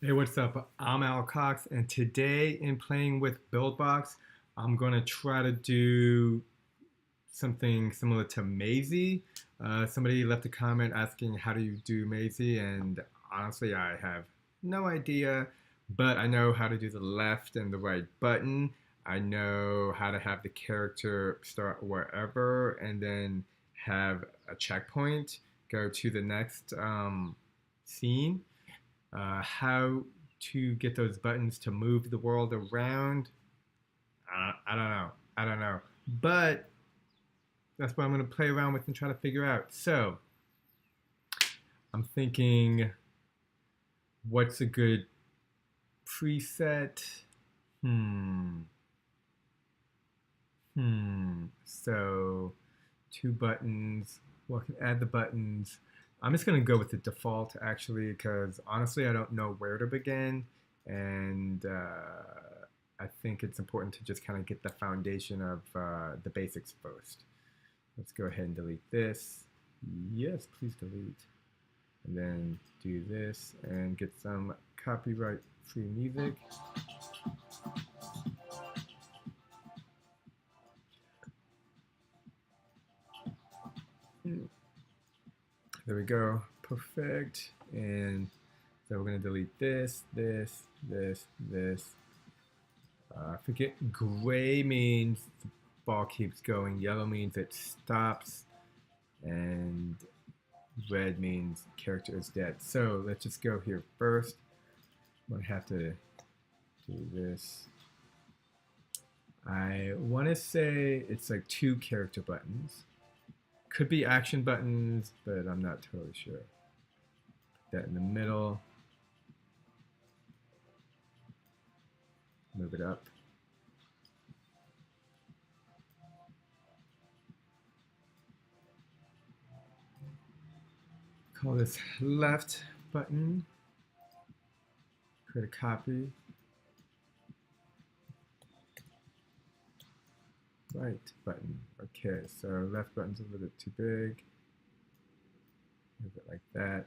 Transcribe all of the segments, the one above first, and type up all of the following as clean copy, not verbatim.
Hey, what's up? I'm Al Cox, and today in playing with Buildbox, I'm going to try to do something similar to Mazey. Somebody left a comment asking, how do you do Mazey? And honestly, I have no idea, but I know how to do the left and the right button. I know how to have the character start wherever and then have a checkpoint, go to the next scene. How to get those buttons to move the world around, I don't know. I don't know. But that's what I'm going to play around with and try to figure out. So I'm thinking, what's a good preset? Hmm. So two buttons. Well, I can add the buttons. I'm just going to go with the default actually because honestly, I don't know where to begin. And I think it's important to just kind of get the foundation of the basics first. Let's go ahead and delete this. Yes, please delete. And then do this and get some copyright free music. There we go. Perfect. And so we're going to delete this, this, this, this. I forget, gray means the ball keeps going, yellow means it stops, and red means character is dead. So let's just go here first. I'm going to have to do this. I want to say it's like two character buttons. Could be action buttons, but I'm not totally sure. Put that in the middle. Move it up. Call this left button. Create a copy. Right button. Okay, so left button's a little bit too big. Move it like that.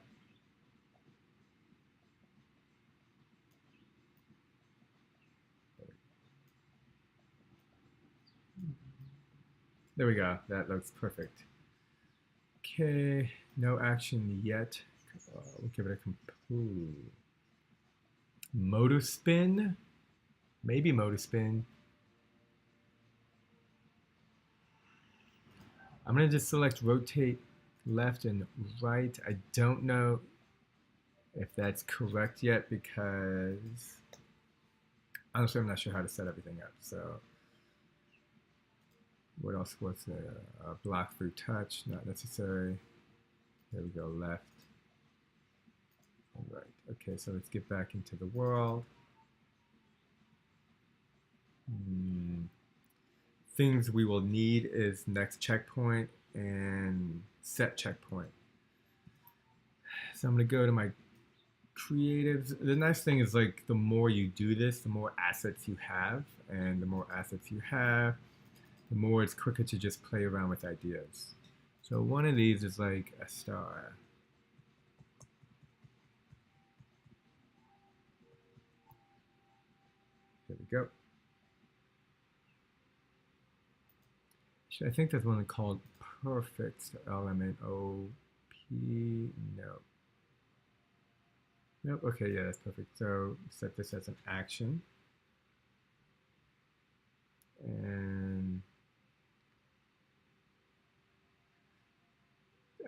There we go. That looks perfect. Okay, no action yet. We'll give it a complete motor spin. Maybe motor spin. I'm going to just select rotate left and right. I don't know if that's correct yet because honestly I'm not sure how to set everything up. So what else was there? Block through touch, not necessary. There we go, left. All right, okay, so let's get back into the world. Things we will need is next checkpoint and set checkpoint. So I'm gonna go to my creatives. The nice thing is like the more you do this, the more assets you have, and the more assets you have, the more it's quicker to just play around with ideas. So one of these is like a star. There we go. I think there's one called perfect element. OP. No. Nope. Okay, yeah, that's perfect. So set this as an action. And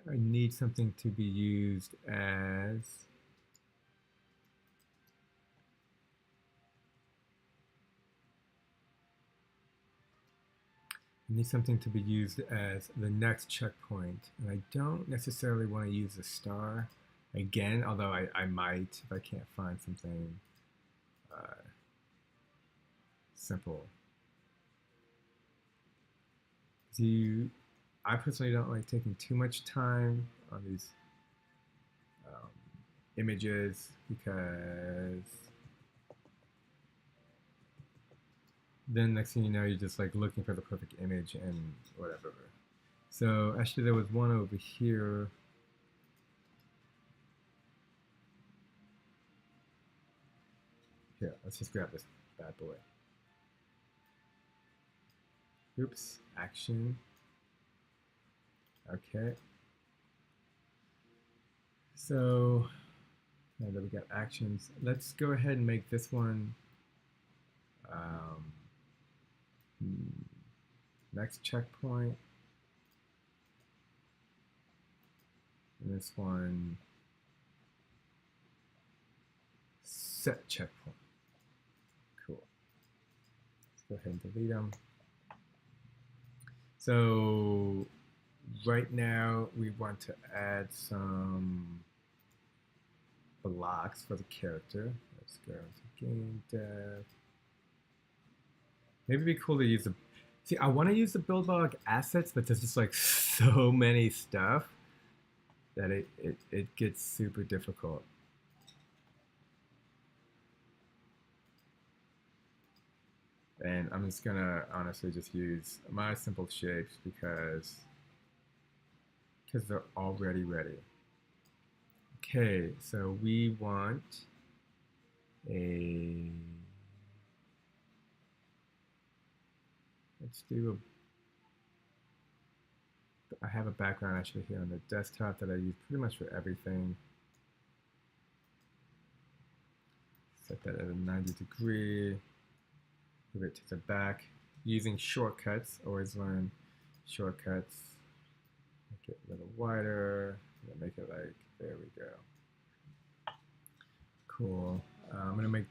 I need something to be used as the next checkpoint. And I don't necessarily want to use a star again, although I might if I can't find something simple. I personally don't like taking too much time on these images because then next thing you know, you're just like looking for the perfect image and whatever. So actually there was one over here. Here, let's just grab this bad boy. Oops, action. Okay. So now that we got actions, let's go ahead and make this one next checkpoint. And this one set checkpoint. Cool. Let's go ahead and delete them. So right now we want to add some blocks for the character. Let's go to game dev. Maybe it'd be cool to use the, see, I want to use the Buildbox assets, but there's just like so many stuff that it gets super difficult. And I'm just gonna honestly just use my simple shapes because they're already ready. Okay, so we want a, let's do a, I have a background actually here on the desktop that I use pretty much for everything. Set that at a 90-degree. Move it to the back. Using shortcuts, always learn shortcuts. Make it a little wider. Make it like, there we go. Cool. I'm gonna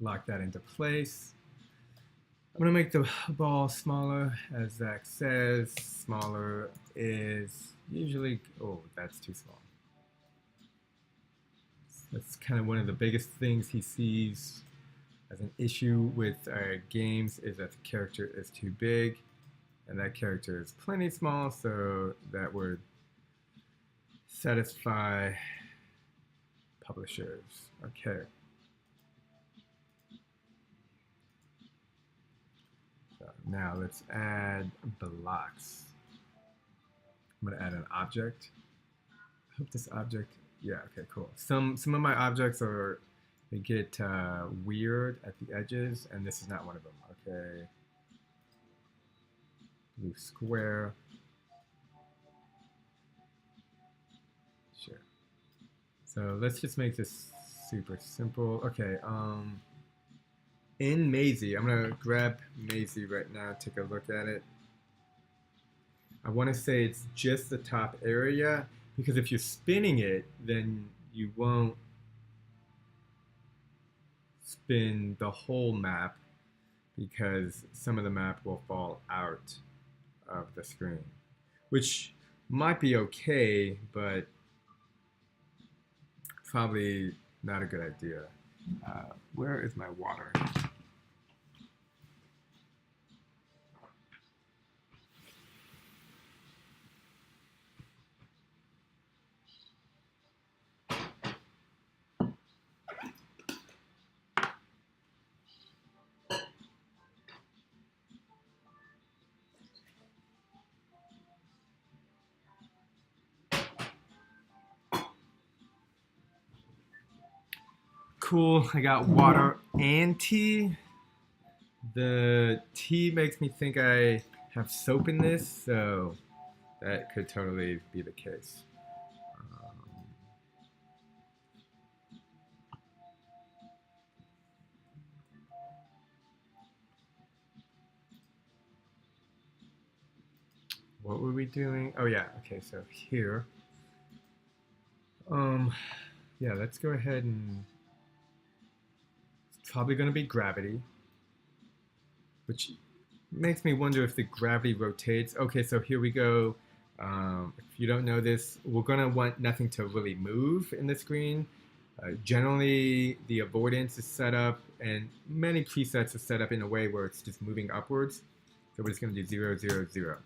lock that into place. I'm gonna make the ball smaller, as Zach says. Smaller is usually, oh, that's too small. That's kind of one of the biggest things he sees as an issue with games, is that the character is too big, and that character is plenty small, so that would satisfy publishers. Okay. So now let's add blocks. I'm gonna add an object. I hope this object, yeah, okay, cool. Some of my objects are, they get weird at the edges, and this is not one of them. Okay. Blue square. Sure. So let's just make this super simple. Okay. In Mazey, I'm gonna grab Mazey right now, take a look at it. I want to say it's just the top area, because if you're spinning it, then you won't spin the whole map, because some of the map will fall out of the screen, which might be okay, but probably not a good idea. Where is my water? Cool, I got water and tea. The tea makes me think I have soap in this, so that could totally be the case. What were we doing? Oh yeah, okay, so here. Yeah, let's go ahead and, it's probably gonna be gravity, which makes me wonder if the gravity rotates. Okay, so here we go. If you don't know this, we're gonna want nothing to really move in the screen. Generally, the avoidance is set up, and many presets are set up in a way where it's just moving upwards. So we're just gonna do 0, 0, 0.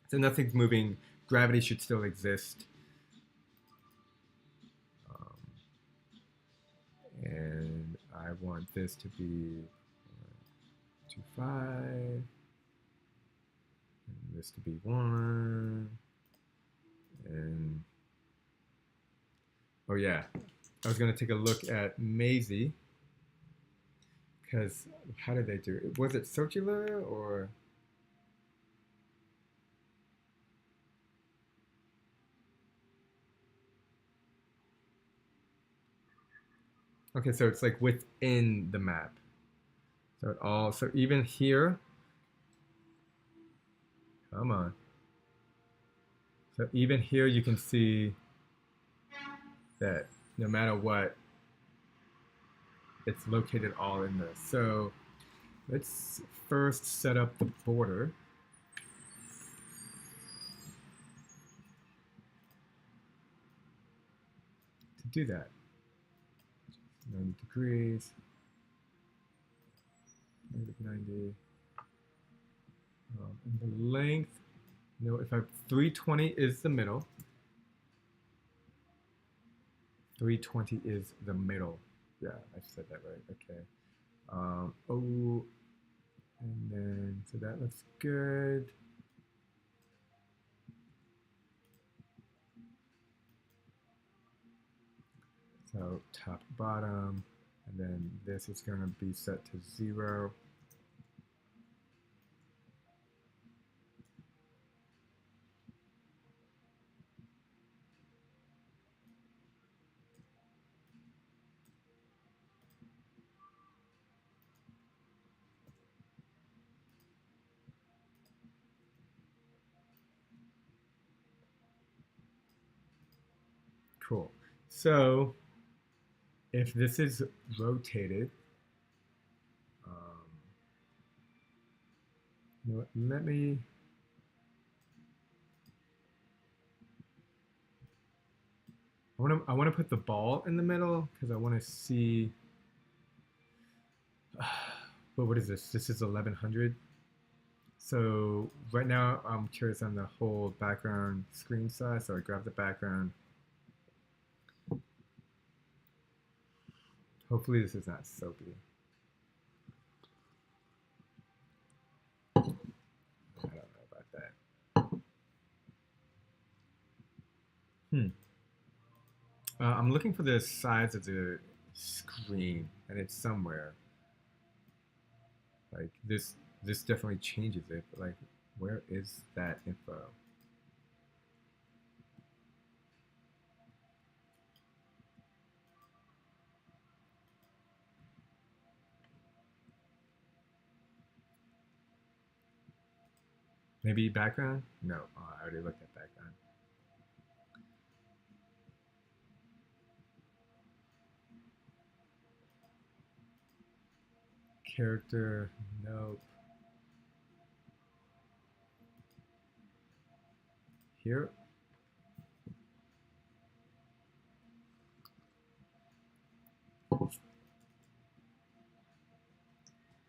So nothing's moving. Gravity should still exist. And I want this to be 2, 5. And this to be 1. And oh yeah, I was gonna take a look at Mazey. Because how did they do it? Was it circular or? Okay, so it's like within the map. So even here, come on. So even here you can see that no matter what, it's located all in this. So let's first set up the border. To do that, 90 degrees, -90. And the length, if I 320 is the middle. 320 is the middle. Yeah, I said that right. Okay. Oh, and then so that looks good. So top, bottom, and then this is going to be set to 0. Cool. So if this is rotated, you know what, let me, I want to put the ball in the middle because I want to see, but what is this? This is 1100. So right now I'm curious on the whole background screen size. So I grab the background. Hopefully this is not soapy. I don't know about that. I'm looking for the size of the screen, and it's somewhere. Like this definitely changes it, but like, where is that info? Maybe background? No, I already looked at background. Character, nope. Here.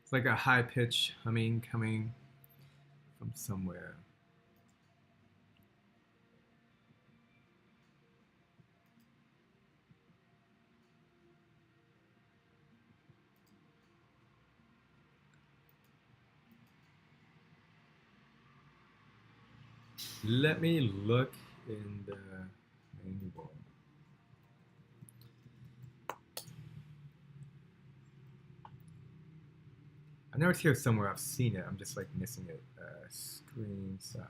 It's like a high pitch humming coming from somewhere. Let me look in the manual. I know it's here somewhere. I've seen it. I'm just like missing it. Screen size.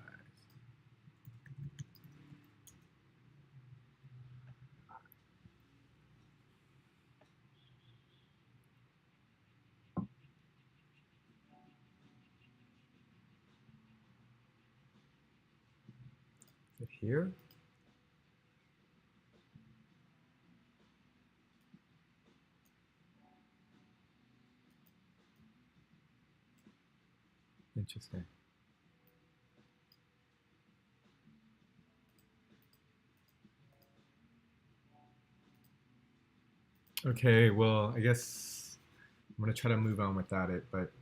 Is it here? Interesting. Okay, well, I guess I'm gonna try to move on without it, but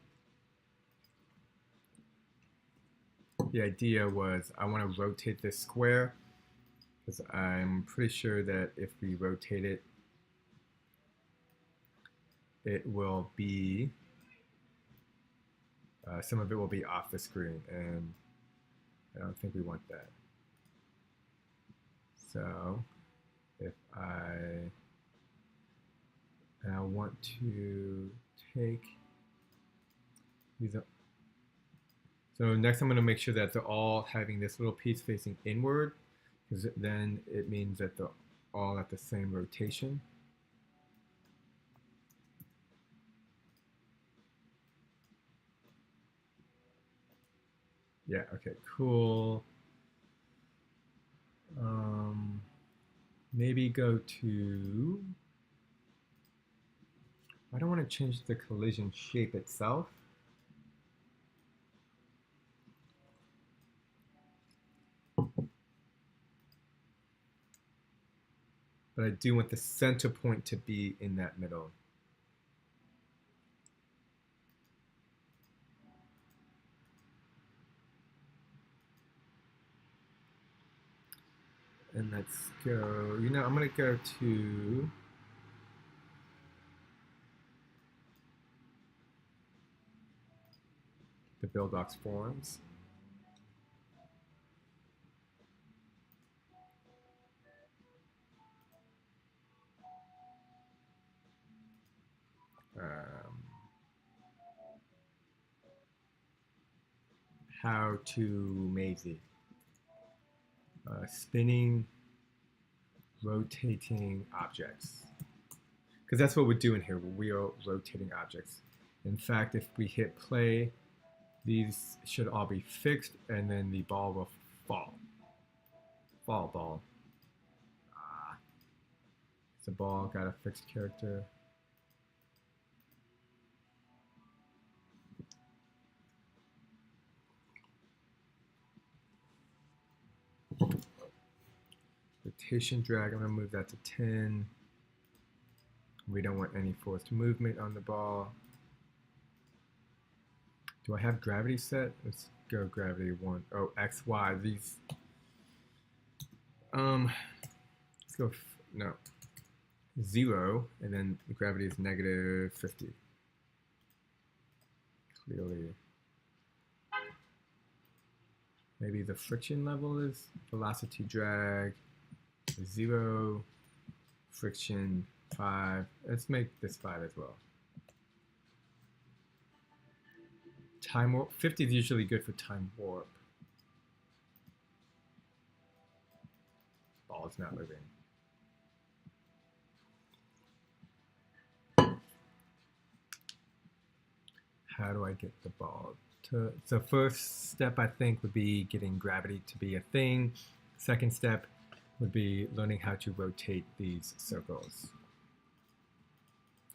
the idea was I want to rotate this square because I'm pretty sure that if we rotate it, it will be, some of it will be off the screen, and I don't think we want that. So if I and I want to take these up. So next I'm going to make sure that they're all having this little piece facing inward, because then it means that they're all at the same rotation. Yeah, okay, cool. Maybe go to, I don't want to change the collision shape itself. But I do want the center point to be in that middle. And let's go, I'm going to go to the Buildbox forums. How to Mazey. Spinning, rotating objects. Because that's what we're doing here. We are rotating objects. In fact, if we hit play, these should all be fixed, and then the ball will fall. Fall ball. It's a ball, got a fixed character. Rotation drag, I'm going to move that to 10. We don't want any forced movement on the ball. Do I have gravity set? Let's go gravity 1. Oh, X, Y. These. Let's go, no. 0, and then the gravity is negative 50. Clearly. Maybe the friction level is velocity drag 0, friction 5. Let's make this 5 as well. Time warp 50 is usually good for time warp. Ball is not moving. How do I get the ball to? So first step I think would be getting gravity to be a thing. Second step would be learning how to rotate these circles.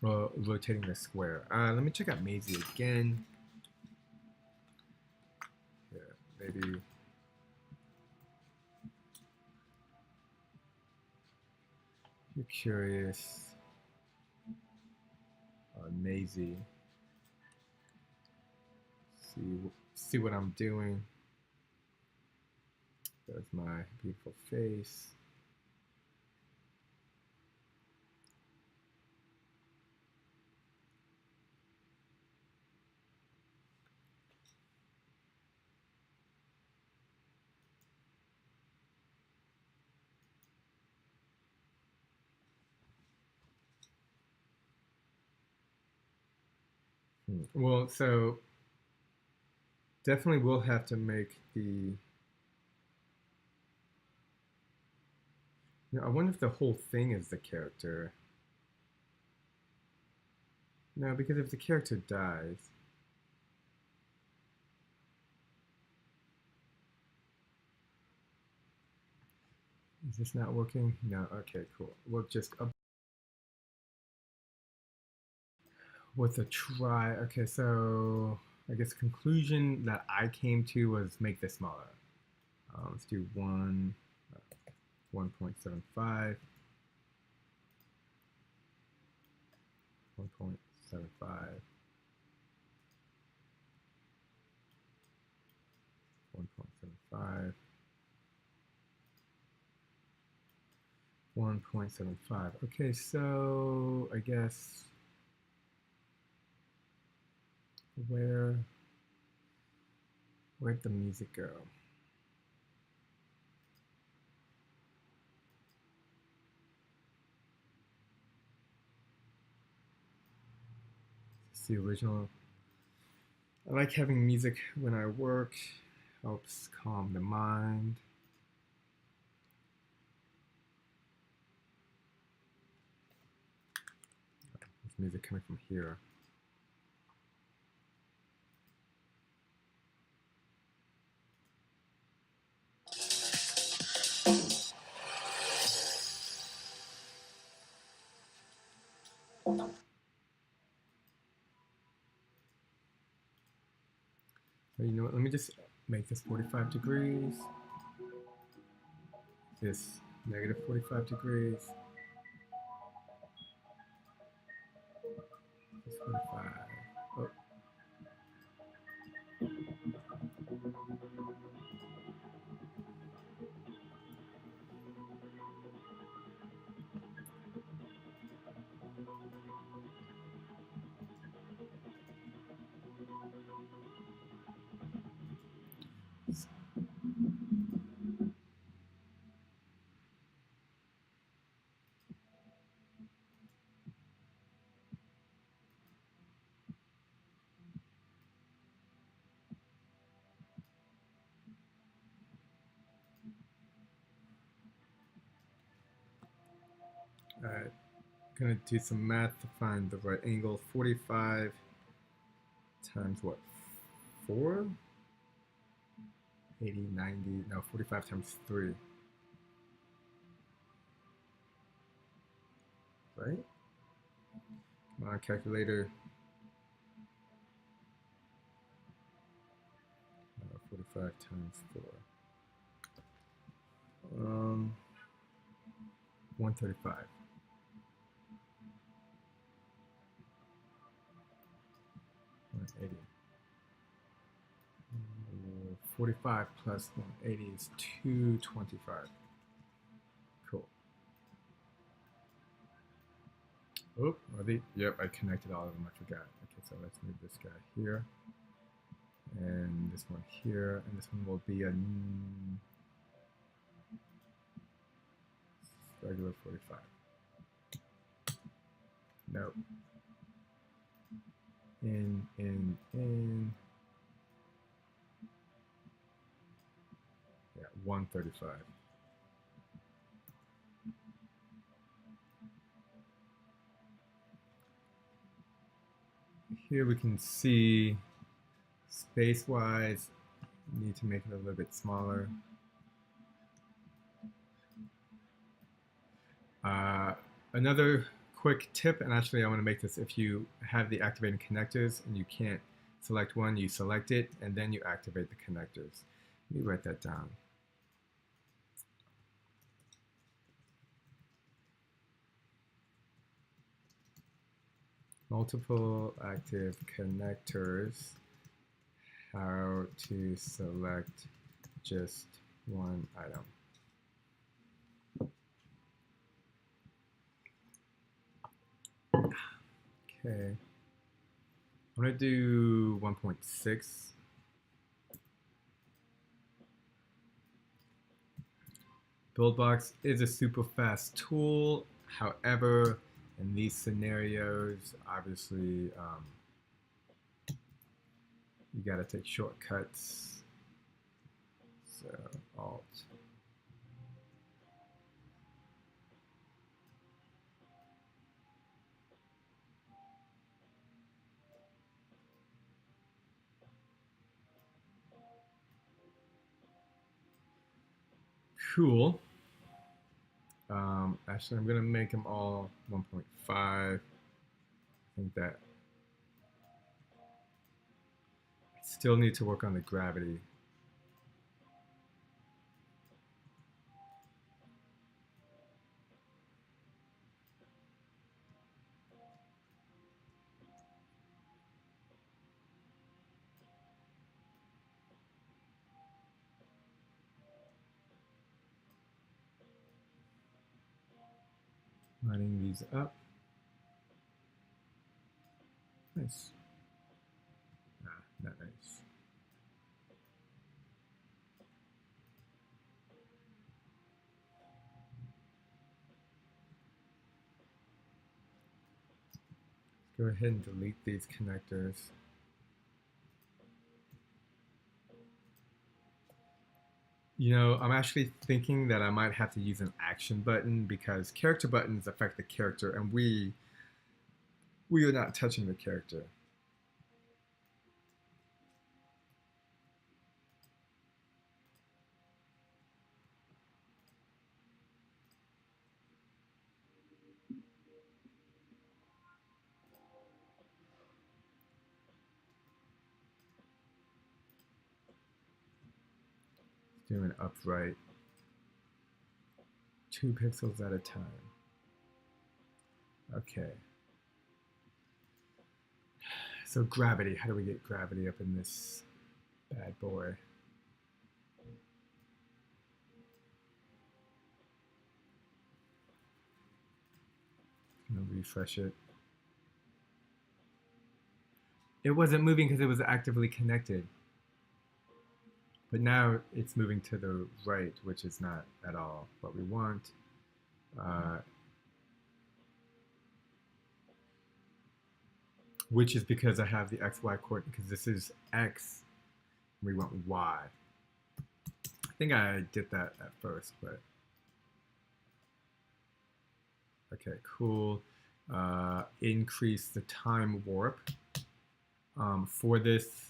Well, rotating the square. Let me check out Mazey again. Yeah, maybe. You're curious on Mazey. See what I'm doing. There's my beautiful face. Well, so definitely we'll have to make the. I wonder if the whole thing is the character. No, because if the character dies. Is this not working? No, okay, cool. We'll just with a try. Okay, so I guess conclusion that I came to was make this smaller. Let's do 1.75. 1.75. 1.75. 1.75. Okay, so I guess where'd the music go? It's the original. I like having music when I work. Helps calm the mind. There's music coming from here. You know what, let me just make this 45 degrees. This negative 45 degrees. This 45. Oh. Alright, gonna do some math to find the right angle. 45 times what? 4? 80, 90, no, 45 times 3. Right? Come on, calculator. 45 times 4. 135. 180. 45 plus 180 is 225. Cool. Oh, are they? Yep, I connected all of them. I forgot. Okay, so let's move this guy here. And this one here. And this one will be a regular 45. Nope. In. Yeah, 135. Here we can see space-wise, need to make it a little bit smaller. Another quick tip, and actually I want to make this, if you have the activating connectors and you can't select one, you select it and then you activate the connectors. Let me write that down. Multiple active connectors, how to select just one item. Okay, I'm going to do 1.6. Buildbox is a super fast tool. However, in these scenarios, obviously, you got to take shortcuts. So, Alt. Cool. Actually, I'm going to make them all 1.5. I think that I still need to work on the gravity. Lining these up. Nice. Not nice. Go ahead and delete these connectors. You know, I'm actually thinking that I might have to use an action button because character buttons affect the character, and we are not touching the character. Doing upright, 2 pixels at a time. Okay. So gravity, how do we get gravity up in this bad boy? I'm gonna refresh it. It wasn't moving because it was actively connected. But now it's moving to the right, which is not at all what we want. Which is because I have the XY coordinate, because this is X, and we want Y. I think I did that at first, but okay, cool. Increase the time warp. For this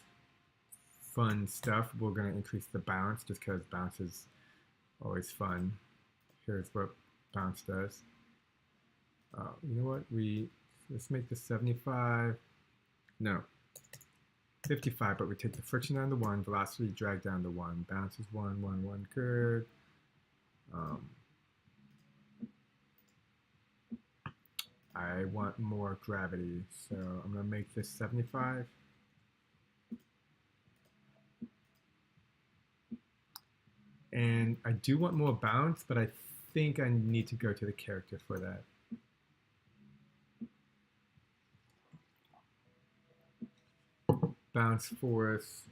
fun stuff, we're going to increase the bounce just because bounce is always fun. Here's what bounce does. You know what? Let's make this 75. No, 55, but we take the friction down to 1, velocity drag down to 1, bounce is 1, 1, 1, good. I want more gravity, so I'm going to make this 75. And I do want more bounce, but I think I need to go to the character for that. Bounce force.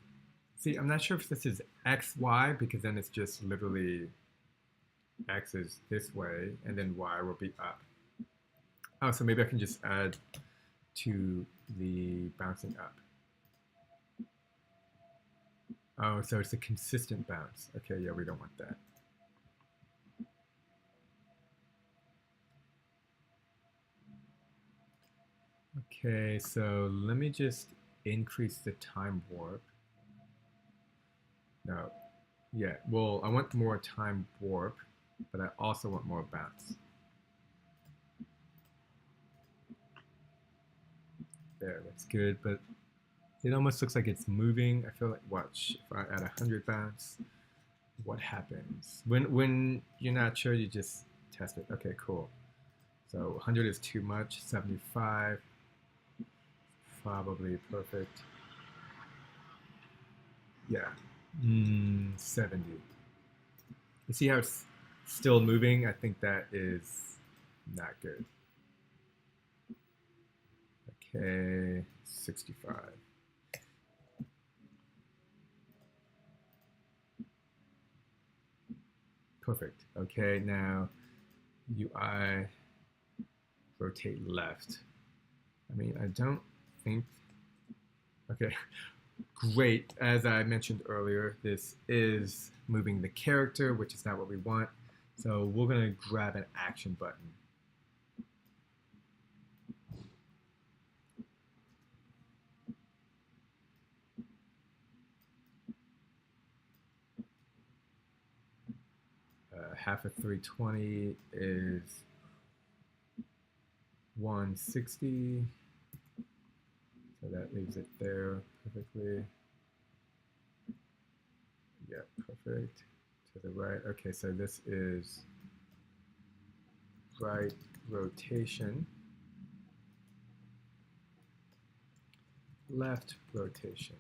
See, I'm not sure if this is X, Y, because then it's just literally X is this way, and then Y will be up. Oh, so maybe I can just add to the bouncing up. Oh, so it's a consistent bounce. Okay, yeah, we don't want that. Okay, so let me just increase the time warp. No, yeah, well, I want more time warp, but I also want more bounce. There, that's good, but it almost looks like it's moving. I feel like, watch, if I add 100 bounce, what happens? When you're not sure, you just test it. Okay, cool. So 100 is too much, 75, probably perfect. Yeah, 70. You see how it's still moving? I think that is not good. Okay, 65. Perfect. Okay, now UI rotate left. I mean, I don't think, okay, great. As I mentioned earlier, this is moving the character, which is not what we want. So we're gonna grab an action button. Half of 320 is 160. So that leaves it there perfectly. Yeah, perfect. To the right. Okay, so this is right rotation, left rotation.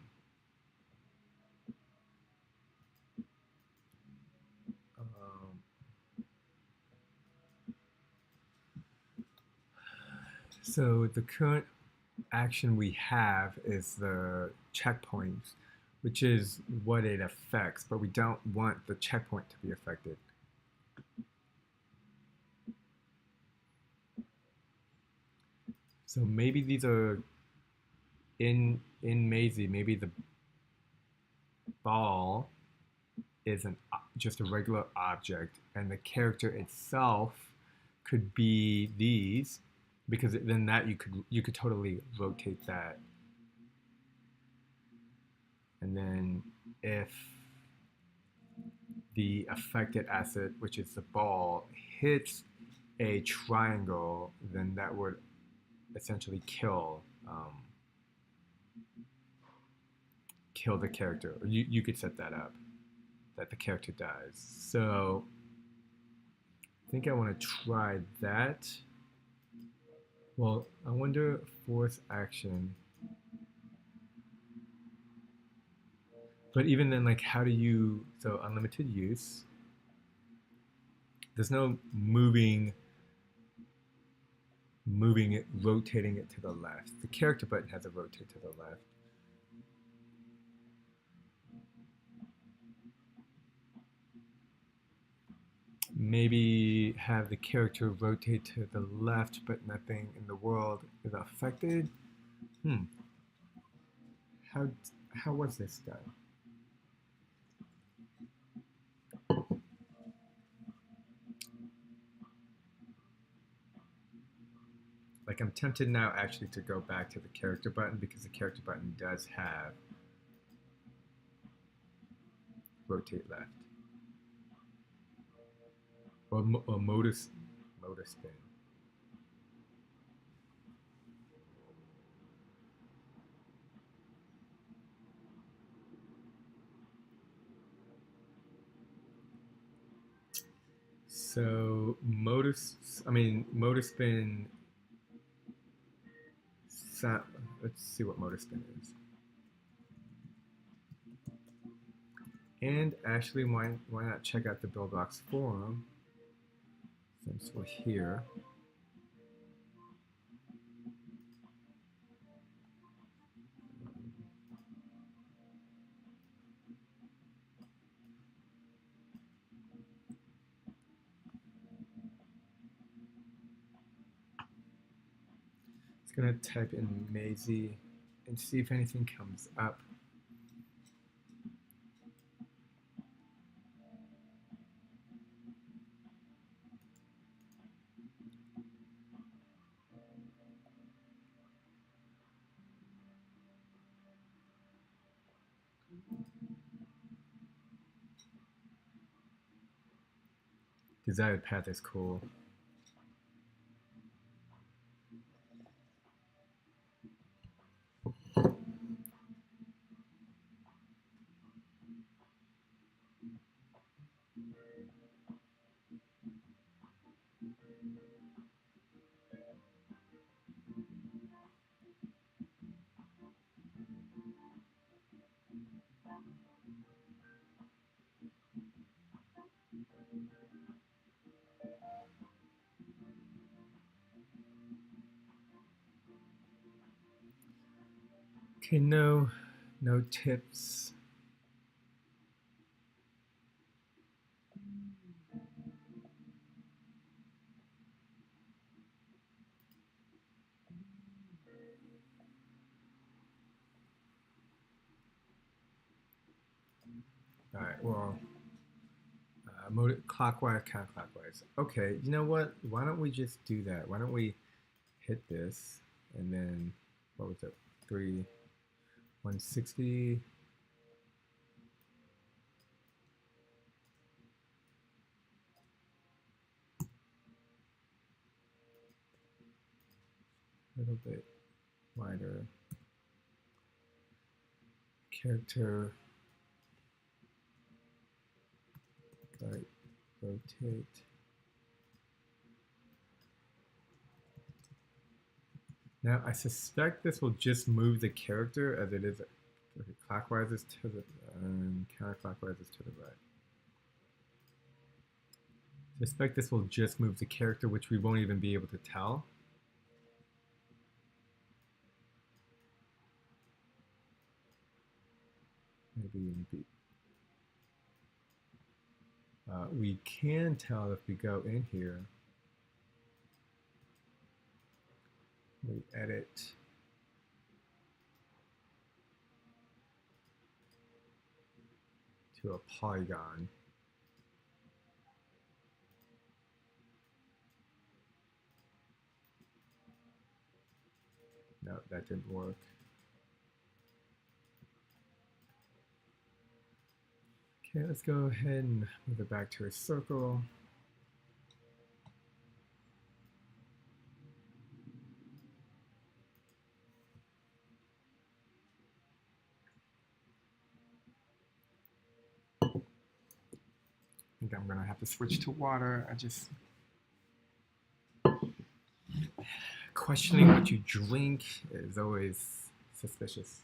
So the current action we have is the checkpoint, which is what it affects, but we don't want the checkpoint to be affected. So maybe these are in Mazey, maybe the ball is just a regular object, and the character itself could be these, because then that you could totally rotate that. And then if the affected asset, which is the ball, hits a triangle, then that would essentially kill the character. Or you could set that up, that the character dies. So I think I want to try that. Well, I wonder force action. But even then, like, how do you, so unlimited use, there's no moving it, rotating it to the left. The character button has a rotate to the left. Maybe have the character rotate to the left, but nothing in the world is affected. How was this done? Like, I'm tempted now actually to go back to the character button, because the character button does have rotate left. Or motor spin. So motor spin. Let's see what motor spin is. And actually, why not check out the Buildbox forum since we're here. Just gonna type in Mazey and see if anything comes up. Desired path is cool. Okay, no tips. All right, well, clockwise, counterclockwise. Okay, you know what? Why don't we just do that? Why don't we hit this, and then, what was it? 160. A little bit wider. Character. Right, rotate. Now, I suspect this will just move the character as it is. Okay, clockwise is to the, counterclockwise is to the right. I suspect this will just move the character, which we won't even be able to tell. Maybe we can tell if we go in here. We edit. To a polygon. No, that didn't work. Okay, let's go ahead and move it back to a circle. I think I'm gonna have to switch to water. I just questioning what you drink is always suspicious.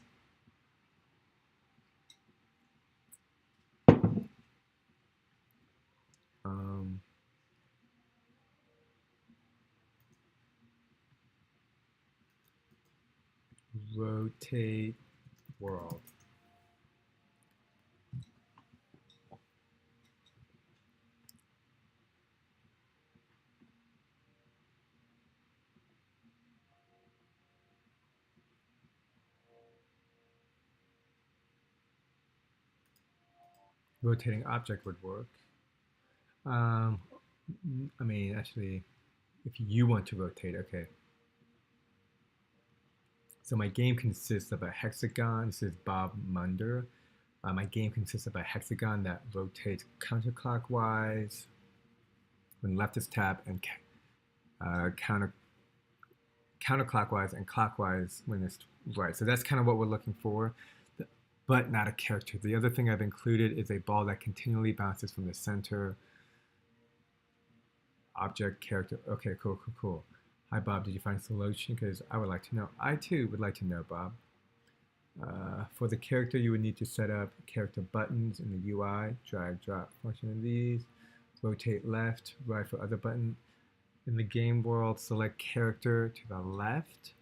Rotate world. Rotating object would work. I mean, actually, if you want to rotate, okay. So my game consists of a hexagon. This is Bob Munder. My game consists of a hexagon that rotates counterclockwise when left is tab, and counterclockwise and clockwise when it's right. So that's kind of what we're looking for, but not a character. The other thing I've included is a ball that continually bounces from the center. Object, character. Okay, cool. Hi, Bob. Did you find a solution? Because I would like to know. I, too, would like to know, Bob. For the character, you would need to set up character buttons in the UI. Drag, drop function of these. Rotate left, right for other button. In the game world, select character to the left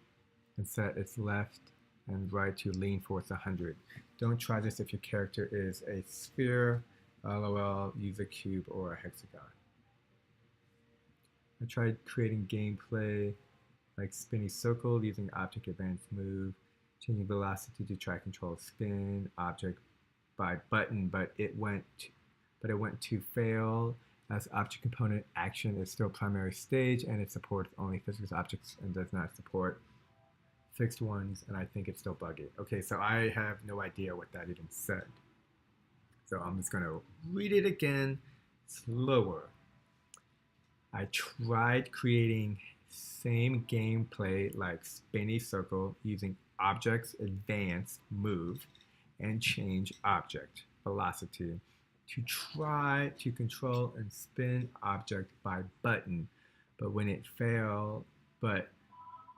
and set its left and right to lean force 100. Don't try this if your character is a sphere, LOL, use a cube or a hexagon. I tried creating gameplay like spinny circle using object advanced move, changing velocity to try control spin object by button, but it went to fail as object component action is still primary stage and it supports only physical objects and does not support fixed ones, and I think it's still buggy. Okay, so I have no idea what that even said. So I'm just gonna read it again slower. I tried creating same gameplay like spinny circle using objects advance move and change object velocity to try to control and spin object by button, but when it failed,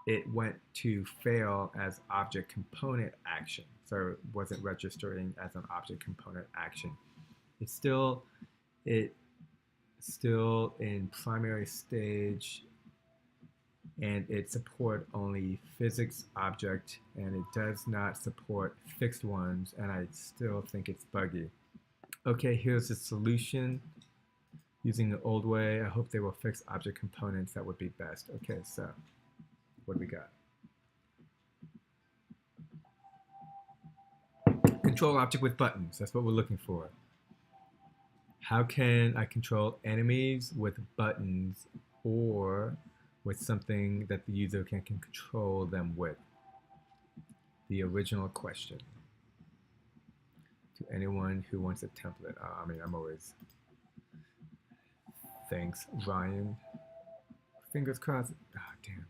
it went to fail as object component action, so it wasn't registering as an object component action. It's still in primary stage, and it support only physics object, and it does not support fixed ones, and I still think it's buggy. Okay, here's the solution. Using the old way, I hope they will fix object components. That would be best. Okay, so what do we got? Control object with buttons. That's what we're looking for. How can I control enemies with buttons or with something that the user can control them with? The original question. To anyone who wants a template. I mean, I'm always... Thanks, Ryan. Fingers crossed. Ah, damn.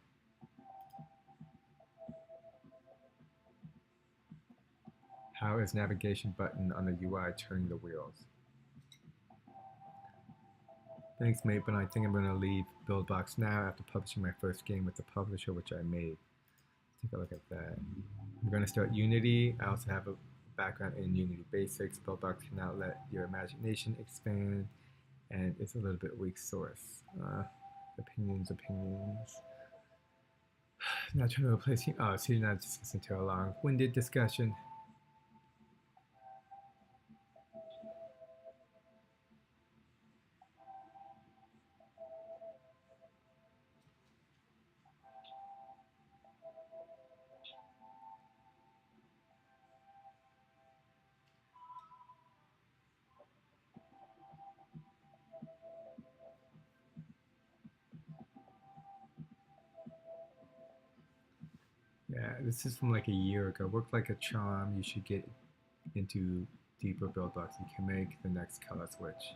How is navigation button on the UI turning the wheels? Thanks, mate, but I think I'm going to leave Buildbox now after publishing my first game with the publisher, which I made. Take a look at that. I'm going to start Unity. I also have a background in Unity Basics. Buildbox can now let your imagination expand, and it's a little bit weak source. Opinions. Not trying to replace you. Oh, so you're not just listening to a long-winded discussion. Yeah, this is from like a year ago. Worked like a charm. You should get into deeper build blocks. You can make the next color switch.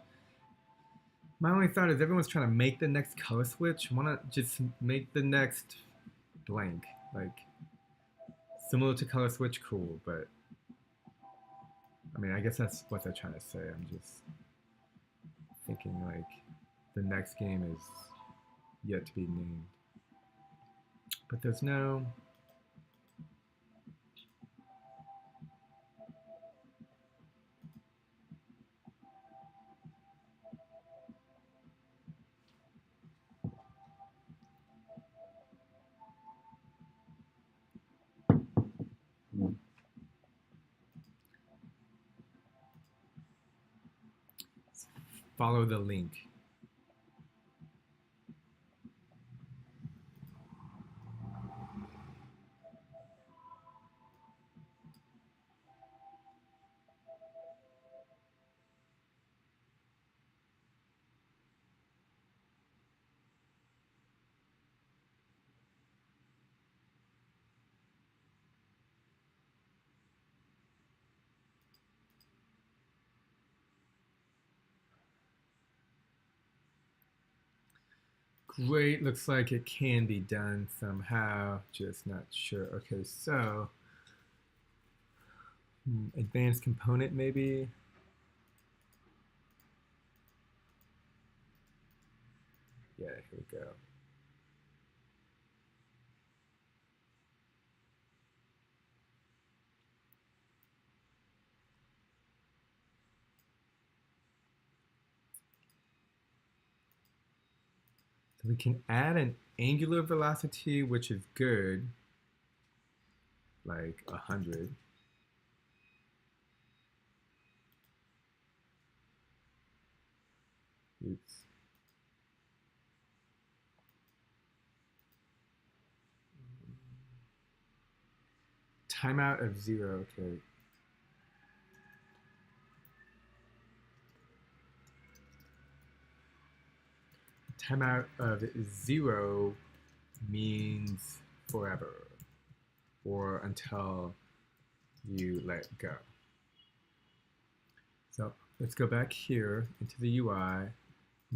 My only thought is everyone's trying to make the next color switch. Why not just make the next blank? Like, similar to color switch, cool, but I mean, I guess that's what they're trying to say. I'm just thinking like the next game is yet to be named. But there's no. Follow the link. Great, looks like it can be done somehow, just not sure. Okay, so advanced component maybe. Yeah, here we go. So we can add an angular velocity, which is good, like 100. Oops. Timeout of 0, okay. Timeout of 0 means forever, or until you let go. So let's go back here into the UI. I'm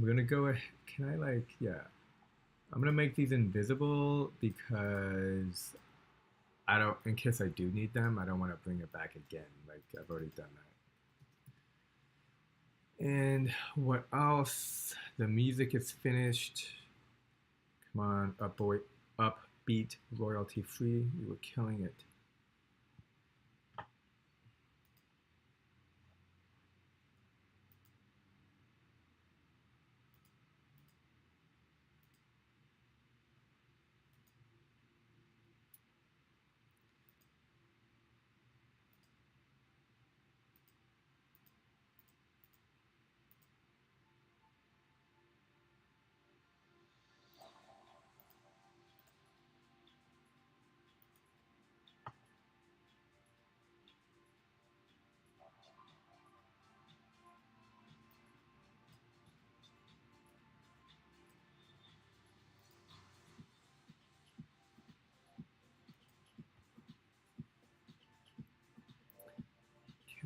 gonna go ahead, can I like, yeah. I'm gonna make these invisible because I don't, in case I do need them, I don't wanna bring it back again. Like I've already done that. And what else? The music is finished. Come on, up boy, upbeat, royalty free. You were killing it.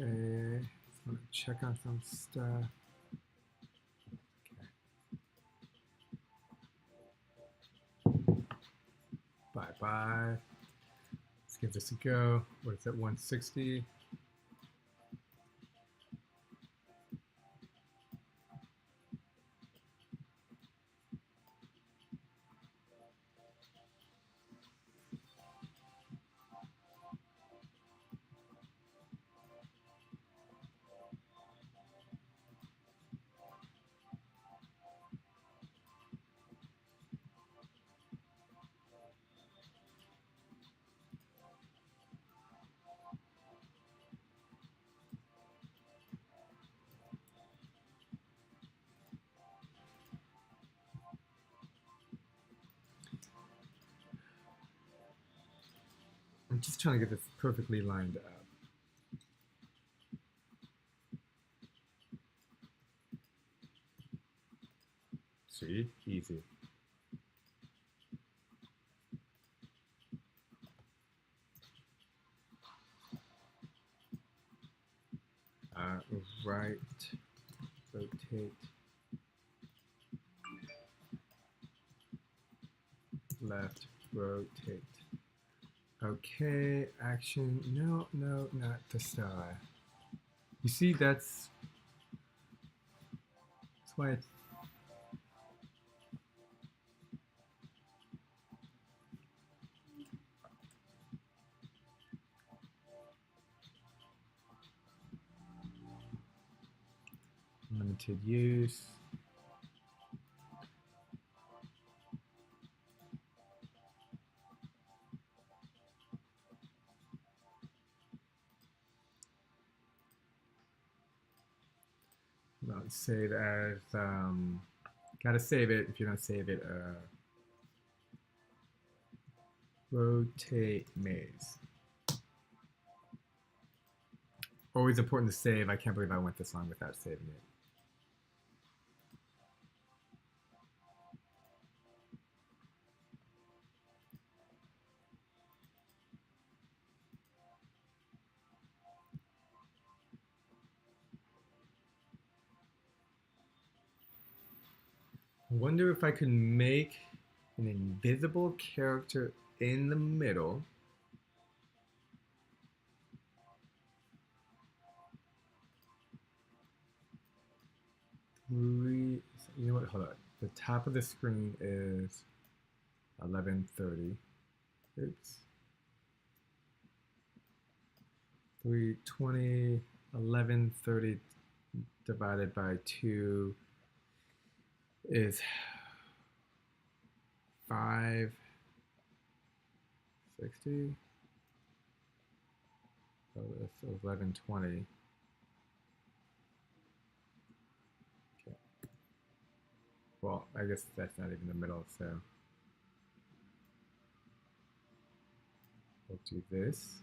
Okay, just want to check on some stuff. Okay. Bye bye. Let's give this a go. What is that, 160? I'm just trying to get this perfectly lined up. See, easy. right, rotate, left, rotate. Okay, action, no, not the star. You see, that's why it's limited use. Not save as, gotta save it. If you don't save it, rotate maze. Always important to save. I can't believe I went this long without saving it. I wonder if I could make an invisible character in the middle. You know what? Hold on. The top of the screen is 1130. Oops. 320, 1130 divided by 2 is 560. So that's 1120. Okay. Well, I guess that's not even the middle, so we'll do this.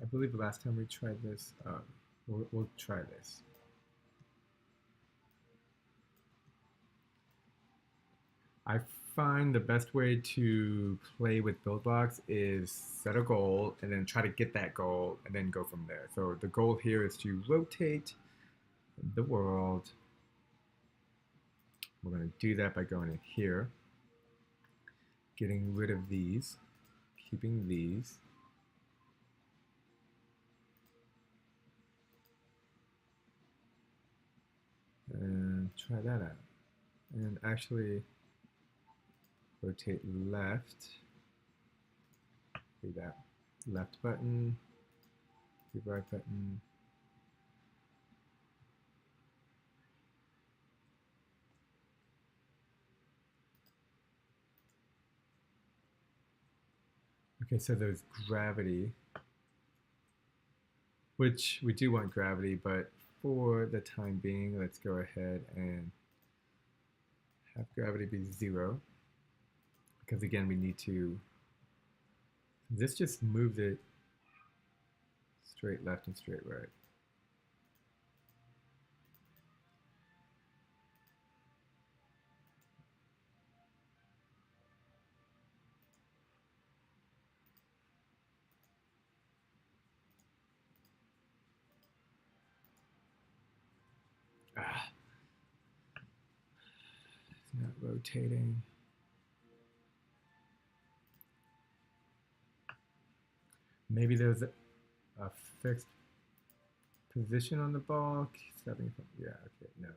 I believe the last time we tried this, we'll try this. I find the best way to play with Buildbox is set a goal and then try to get that goal and then go from there. So the goal here is to rotate the world. We're going to do that by going in here, getting rid of these, keeping these. And try that out. And actually rotate left. Do that. Left button, the right button. Okay, so there's gravity, which we do want gravity, but for the time being, let's go ahead and have gravity be 0. Because again, we need to, this just moves it straight left and straight right. It's not rotating. Maybe there's a fixed position on the ball. Stepping from, yeah, okay, no.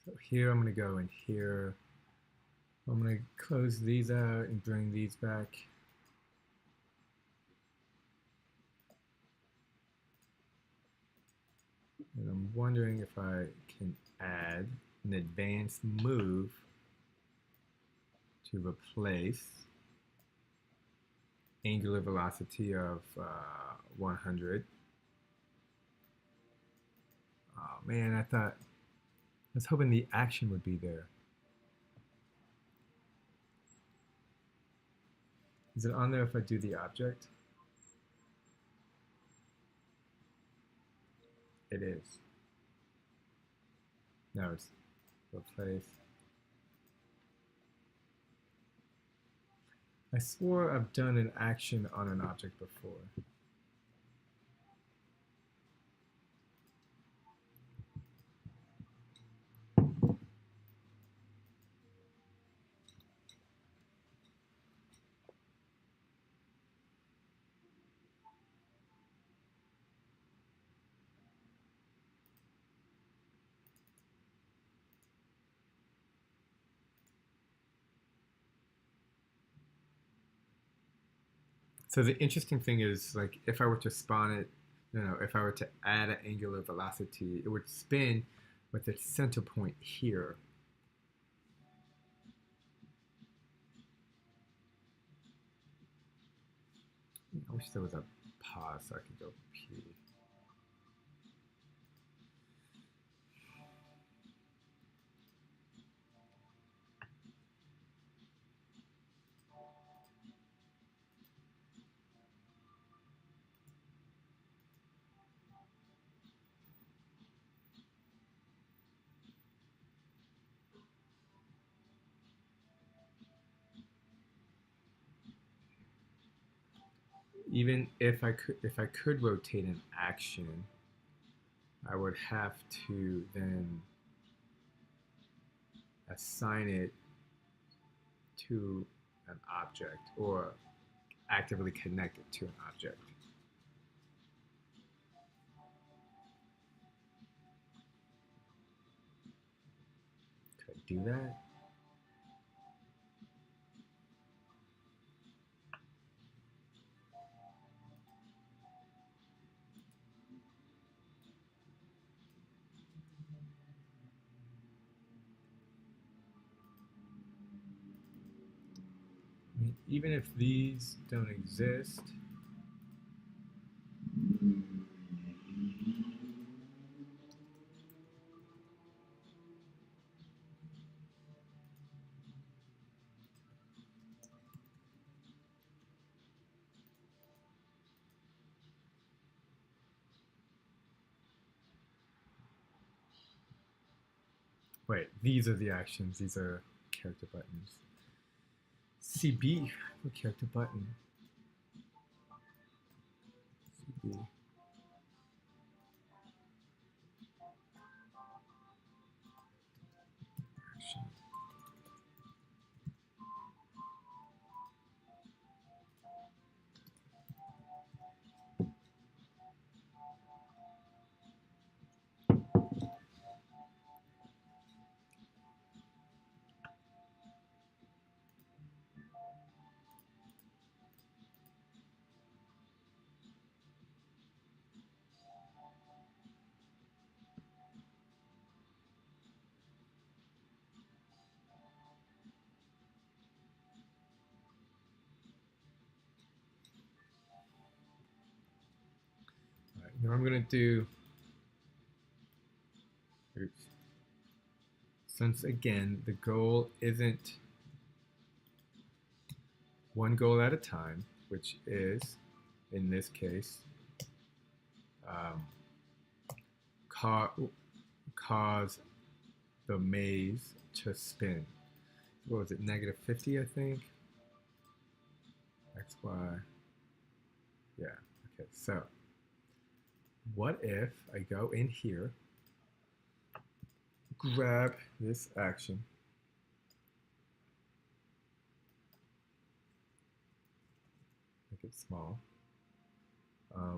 So here I'm going to go in here. I'm going to close these out and bring these back. And I'm wondering if I can add an advanced move to replace angular velocity of 100. Oh man, I was hoping the action would be there. Is it on there if I do the object? It is. Now it's replace. I swore I've done an action on an object before. So the interesting thing is, like, if I were to spawn it, if I were to add an angular velocity, it would spin with its center point here. I wish there was a pause so I could go P. Even if I could rotate an action, I would have to then assign it to an object or actively connect it to an object. Could I do that? I mean, even if these don't exist, wait, these are the actions, these are character buttons. CB for character button. CB. Action. Now I'm going to do, oops, since again the goal isn't one goal at a time, which is, in this case, cause the maze to spin. What was it, -50, I think? X, Y, yeah, okay, so what if I go in here, grab this action, make it small.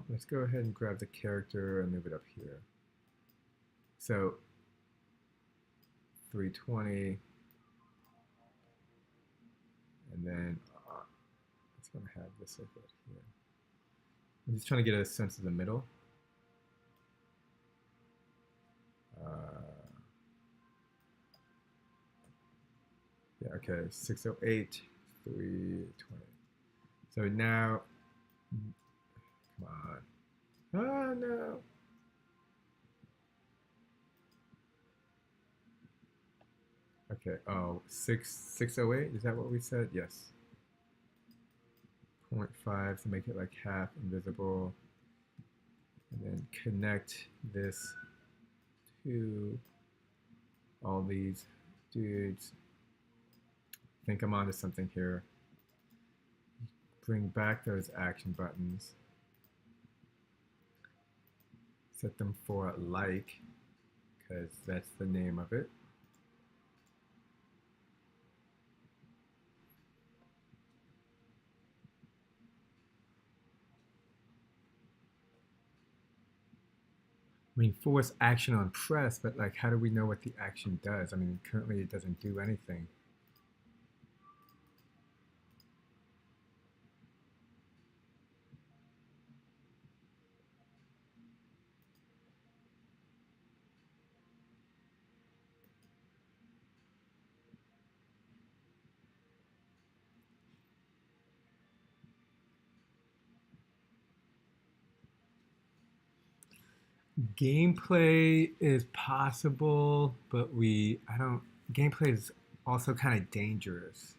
Let's go ahead and grab the character and move it up here. So 320, and then it's going to have this like right here. I'm just trying to get a sense of the middle. Yeah, okay, 608, 320. So now, come on. Oh, no. Okay, oh, 608, is that what we said? Yes. 0.5 to make it like half invisible. And then connect this to all these dudes. I think I'm onto something here. Bring back those action buttons. Set them for like, because that's the name of it. I mean, force action on press, but like, how do we know what the action does? I mean, currently it doesn't do anything. Gameplay is possible, but I don't, gameplay is also kind of dangerous.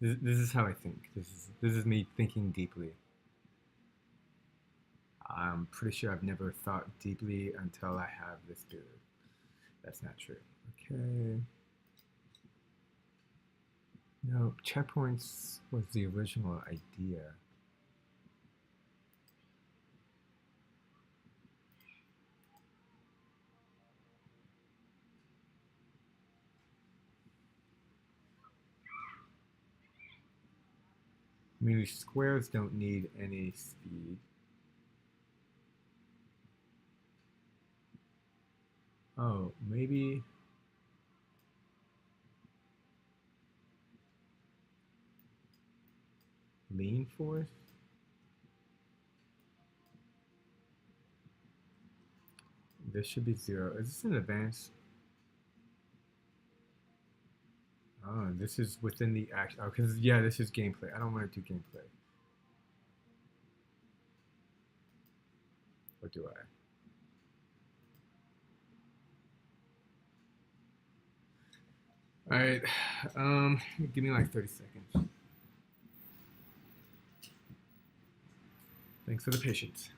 This is how I think. This is me thinking deeply. I'm pretty sure I've never thought deeply until I have this dude. That's not true. Okay. No, checkpoints was the original idea. I mean, squares don't need any speed. Oh, maybe. Lean force? This should be 0. Is this an advanced? Oh, this is within the action. Oh, because, yeah, this is gameplay. I don't want to do gameplay. Or do I? All right. Give me like 30 seconds. Thanks for the patience.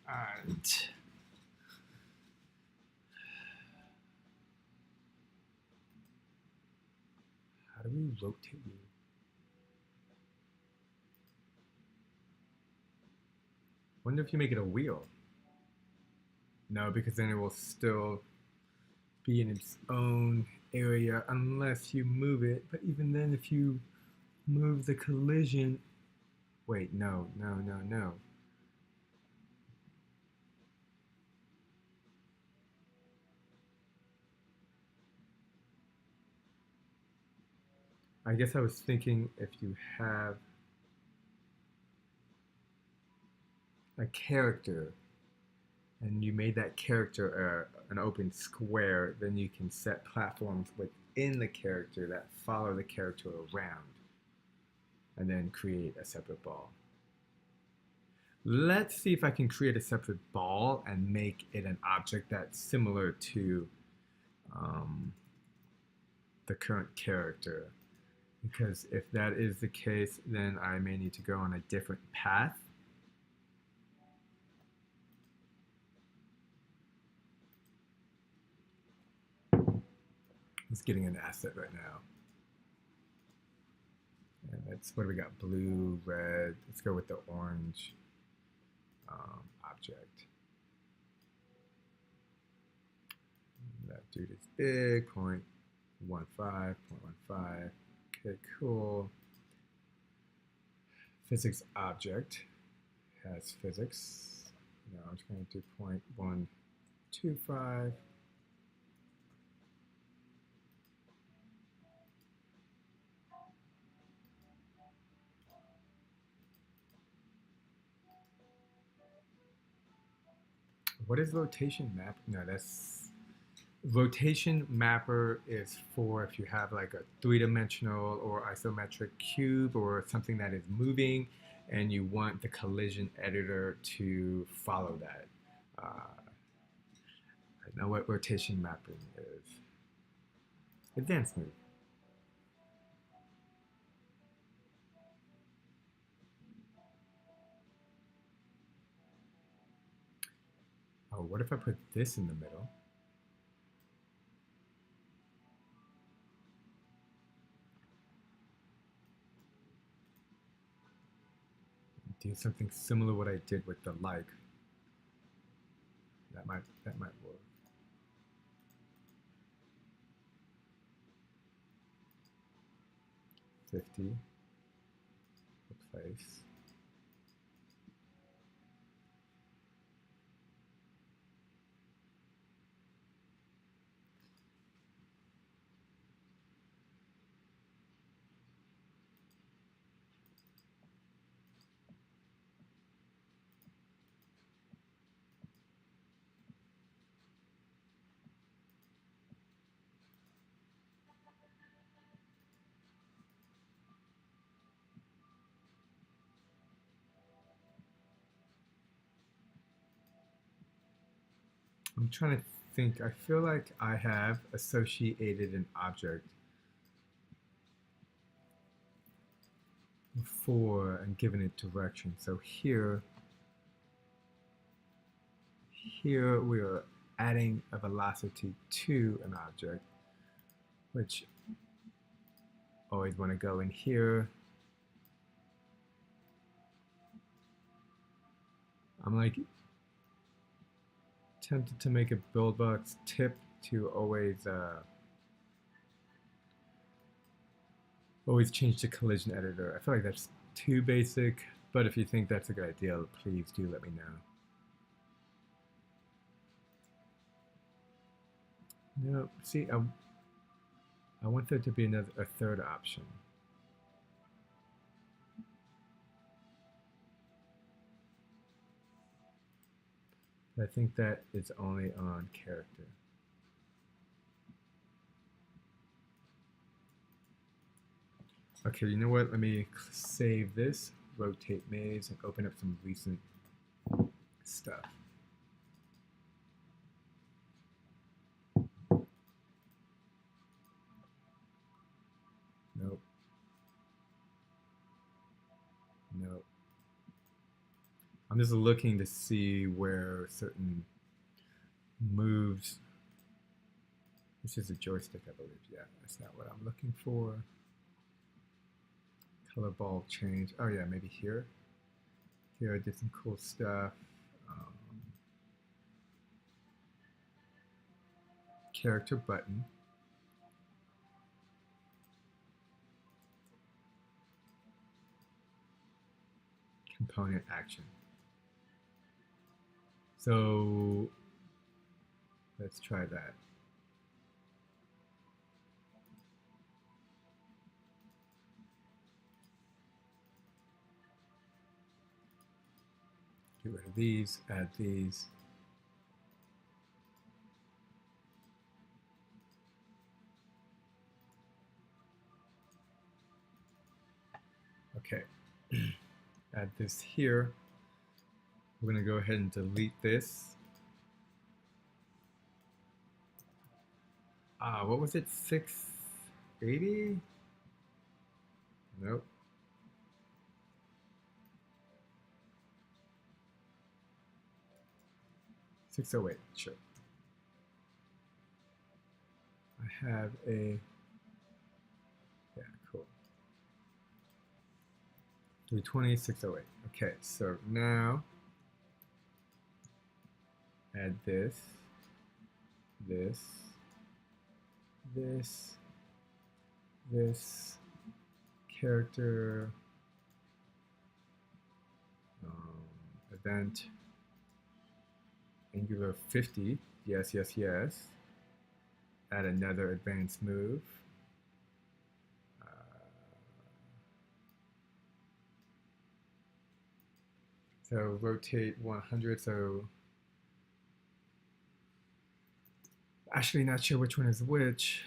All right. How do we rotate you? Wonder if you make it a wheel. No, because then it will still be in its own area unless you move it. But even then, if you move the collision, wait, no. I guess I was thinking if you have a character and you made that character an open square, then you can set platforms within the character that follow the character around and then create a separate ball. Let's see if I can create a separate ball and make it an object that's similar to the current character. Because if that is the case, then I may need to go on a different path. It's getting an asset right now. And that's, what do we got? Blue, red. Let's go with the orange object. That dude is big, point 0.15. Okay, cool. Physics object has physics. Now I'm just going to do 0.125. What is rotation map? No, that's rotation mapper is for if you have like a three-dimensional or isometric cube or something that is moving and you want the collision editor to follow that. I know what rotation mapping is. Advanced move. Oh, what if I put this in the middle? Do something similar to what I did with the like. That might work. $50. Replace. I'm trying to think. I feel like I have associated an object before and given it direction. So here we are adding a velocity to an object, which always want to go in here. I'm like tempted to make a Buildbox tip to always change the collision editor. I feel like that's too basic, but if you think that's a good idea, please do let me know. No, see, I want there to be a third option. I think that it's only on character. Okay, you know what? Let me save this, rotate maze, and open up some recent stuff. Nope. Nope. I'm just looking to see where certain moves. This is a joystick, I believe. Yeah, that's not what I'm looking for. Color ball change. Oh yeah, maybe here. Here I did some cool stuff. Character button. Component action. So let's try that. Get rid of these, add these. Okay, add this here. We're going to go ahead and delete this. What was it? 680? Nope. $608, sure. I have a, yeah, cool. 320, 608. Okay, so now add this, this, this character event angular 50. Yes, yes, yes. Add another advanced move. So rotate 100. So actually not sure which one is which.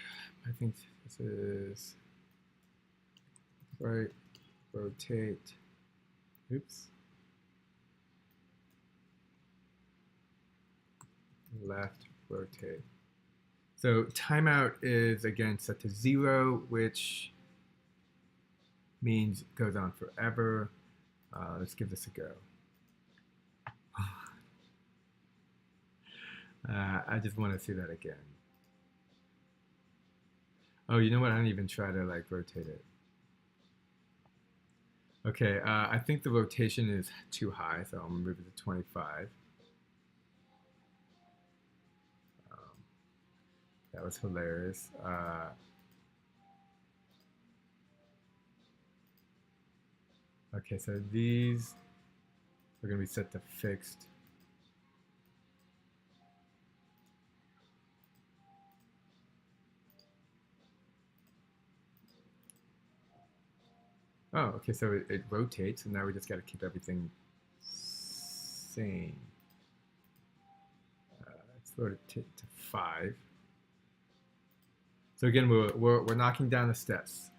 I think this is right. Rotate. Oops. Left. Rotate. So timeout is again set to 0, which means it goes on forever. Let's give this a go. I just want to see that again. Oh, you know what? I didn't even try to like rotate it. Okay, I think the rotation is too high, so I'm gonna move it to 25. That was hilarious. Okay, so these are gonna be set to fixed. Oh, okay, so it rotates, and now we just got to keep everything same. Let's load it to 5. So again, we're knocking down the steps.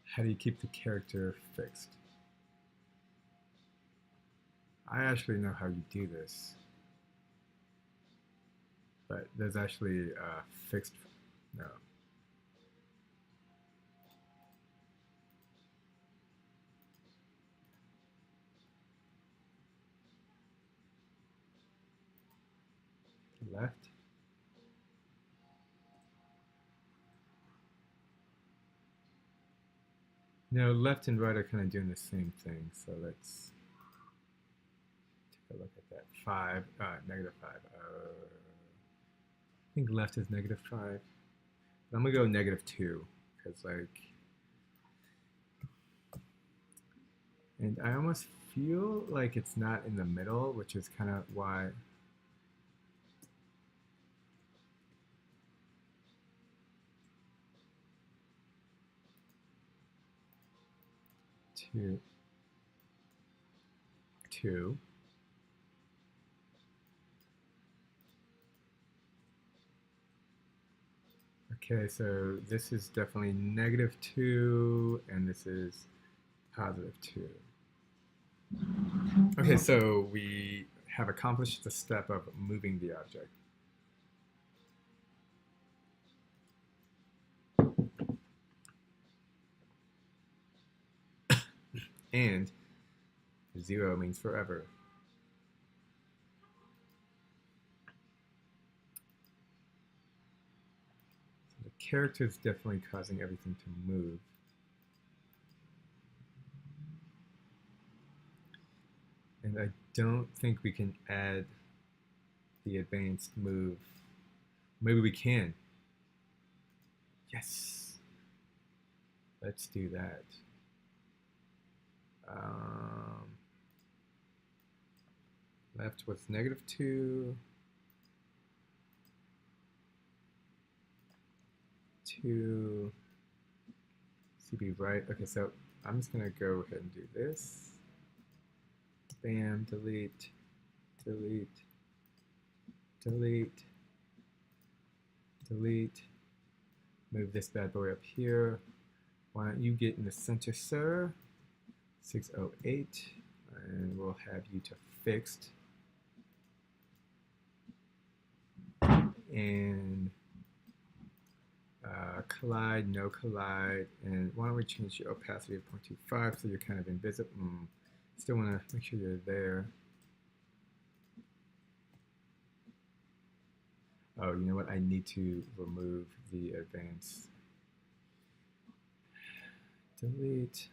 How do you keep the character fixed? I actually know how you do this. But there's actually fixed, no. Left. No, left and right are kind of doing the same thing. So let's take a look at that. 5, negative 5. I think left is negative 5. But I'm gonna go negative 2 because like, and I almost feel like it's not in the middle, which is kind of why. Two. Okay, so this is definitely negative 2, and this is positive 2. Okay, so we have accomplished the step of moving the object. And 0 means forever. So the character is definitely causing everything to move. And I don't think we can add the advanced move. Maybe we can. Yes. Let's do that. Left was negative 2. 2. CB right. Okay, so I'm just going to go ahead and do this. Bam, delete, delete, delete, delete. Move this bad boy up here. Why don't you get in the center, sir? 608, and we'll have you to fixed. And collide, no collide, and why don't we change your opacity to 0.25 so you're kind of invisible. Still want to make sure you're there. Oh, you know what? I need to remove the advance. Delete.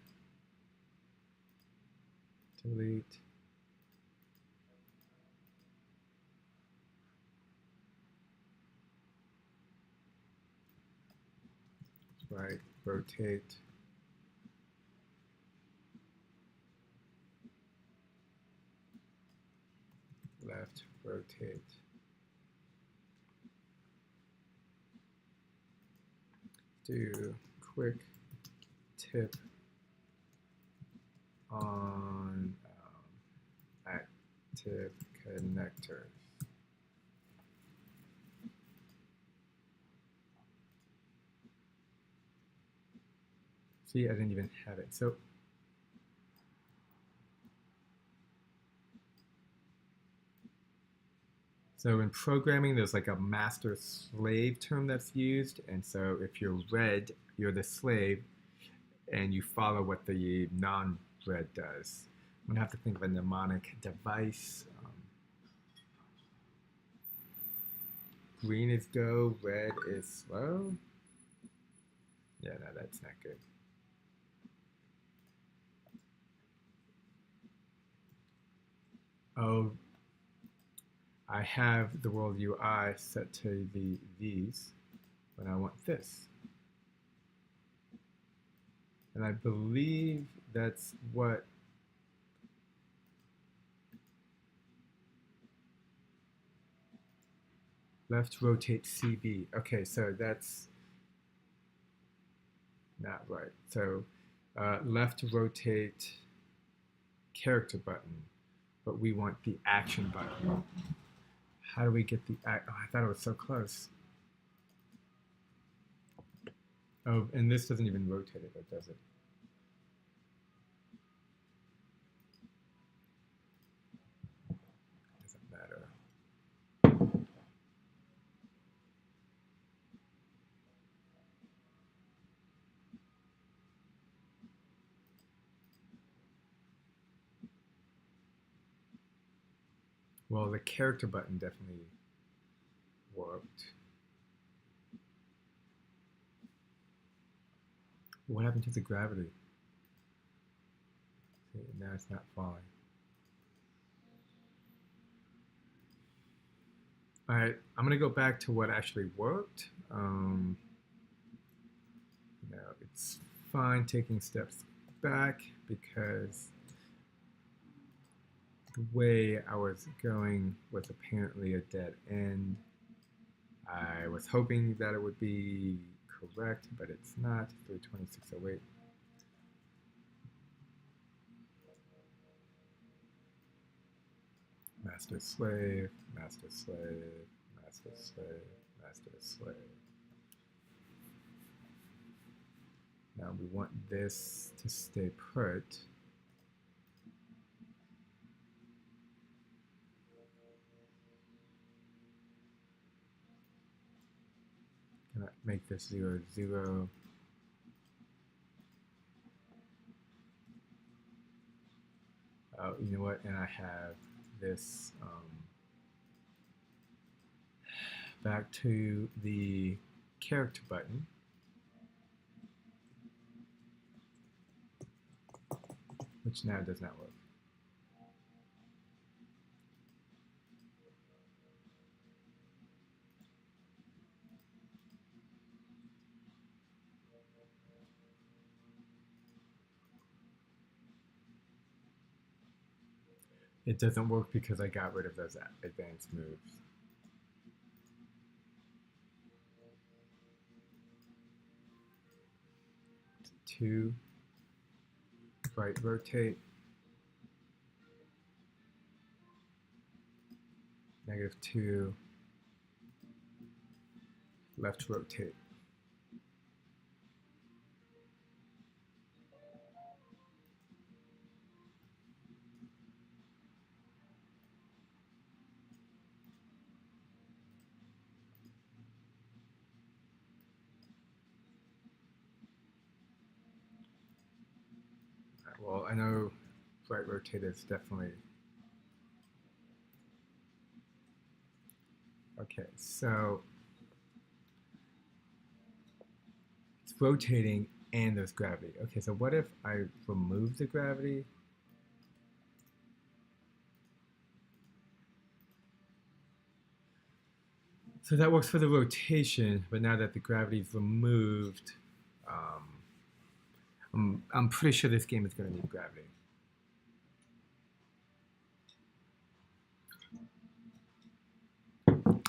Delete. right, rotate, left, rotate. Do quick tip on active connectors. See, I didn't even have it. So in programming, there's like a master-slave term that's used. And so if you're red, you're the slave, and you follow what the non-red does. I'm going to have to think of a mnemonic device. Green is go, red is slow. Yeah, no, that's not good. Oh, I have the world UI set to these, but I want this. And I believe that's what left rotate CB. Okay, so that's not right. So left rotate character button, but we want the action button. How do we get the oh, I thought it was so close. Oh, and this doesn't even rotate it, does it? Doesn't matter. Well, the character button definitely worked. What happened to the gravity? See, now it's not falling. All right, I'm gonna go back to what actually worked. It's fine taking steps back because the way I was going was apparently a dead end. I was hoping that it would be correct, but it's not. 32608. Master slave, master slave, master slave, master slave. Now we want this to stay put. Gonna make this 0, 0. Oh, you know what? And I have this back to the character button. Which now does not work. It doesn't work because I got rid of those advanced moves. Two, right rotate, -2, left rotate. Well, I know right rotate is definitely okay. So it's rotating and there's gravity. Okay, so what if I remove the gravity? So that works for the rotation, but now that the gravity is removed, I'm pretty sure this game is going to need gravity.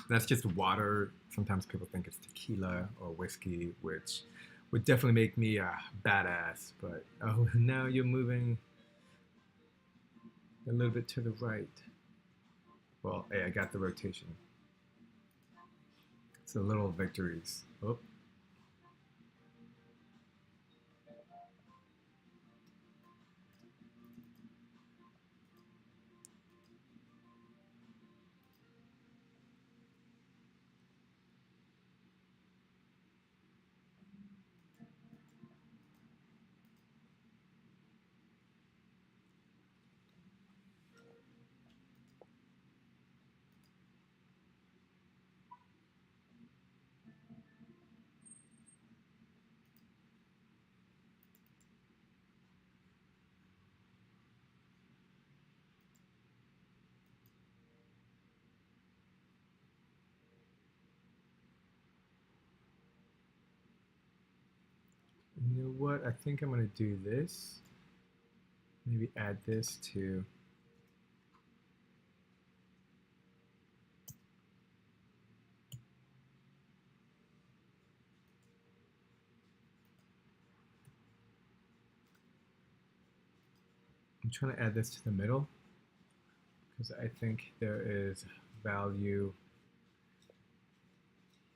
That's just water. Sometimes people think it's tequila or whiskey, which would definitely make me a badass. But oh, now you're moving a little bit to the right. Well, hey, I got the rotation. It's the little victories. Oh. You know what? I think I'm going to do this. Maybe add this to. I'm trying to add this to the middle because I think there is value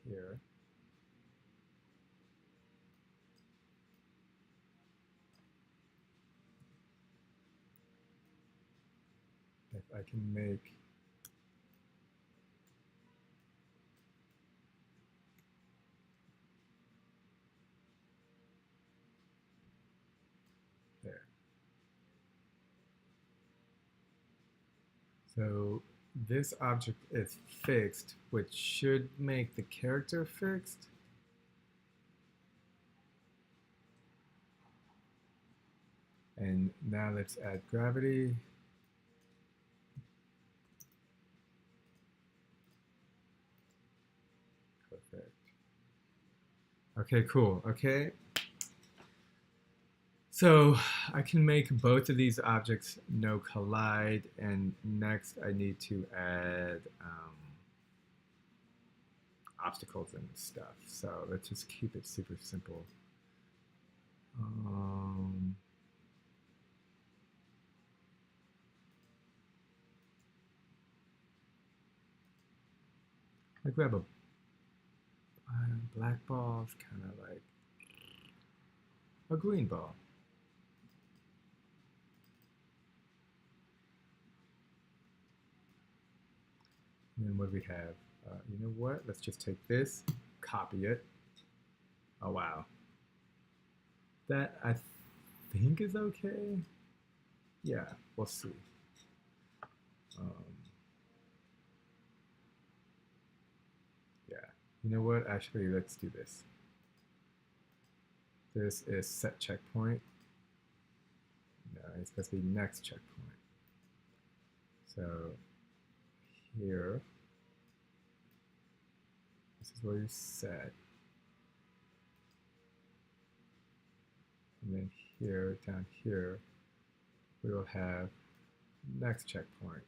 here. If I can make there. So this object is fixed, which should make the character fixed. And now let's add gravity. Perfect. Okay, cool. Okay. So I can make both of these objects no collide, and next I need to add obstacles and stuff. So let's just keep it super simple. I grab a black ball, it's kind of like a green ball. And then what do we have? You know what? Let's just take this, copy it. Oh, wow. That I think is okay. Yeah, we'll see. Yeah, you know what? Actually, let's do this. This is set checkpoint. No, it's supposed to be next checkpoint. So here, this is where you set. And then here, down here, we will have next checkpoint.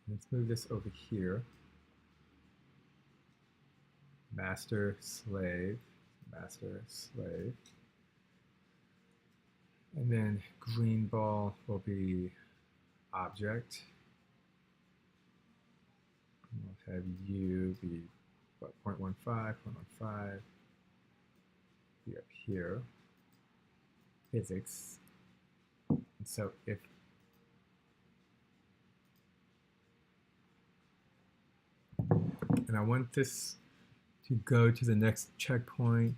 Let's move this over here. Master, slave, master, slave. And then green ball will be object. And we'll have U be what, 0.15, 0.15. Be up here. Physics. And so if and I want this to go to the next checkpoint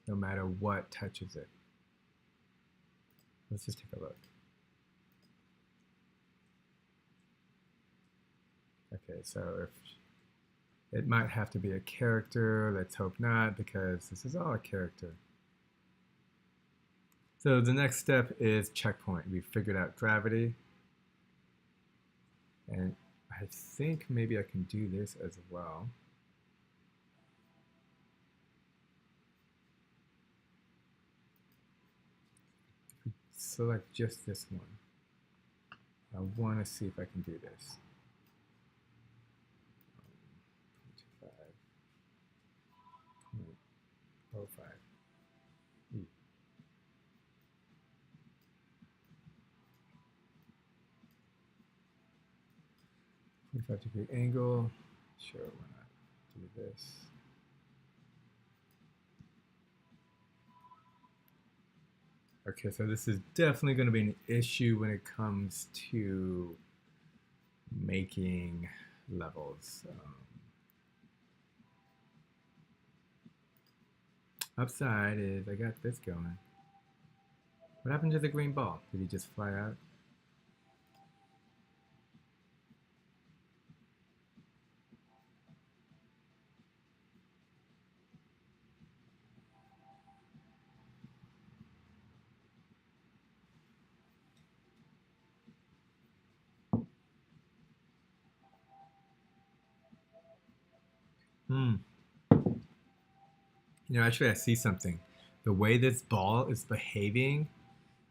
no matter what touches it. Let's just take a look. Okay, so if it might have to be a character, let's hope not, because this is all a character. So the next step is checkpoint. We figured out gravity, and I I think maybe I can do this as well. Select just this one. I want to see if I can do this. 0.05. 45-degree angle. Sure, why not do this? Okay, so this is definitely going to be an issue when it comes to making levels. Upside is I got this going. What happened to the green ball? Did he just fly out? You know, actually, I see something. The way this ball is behaving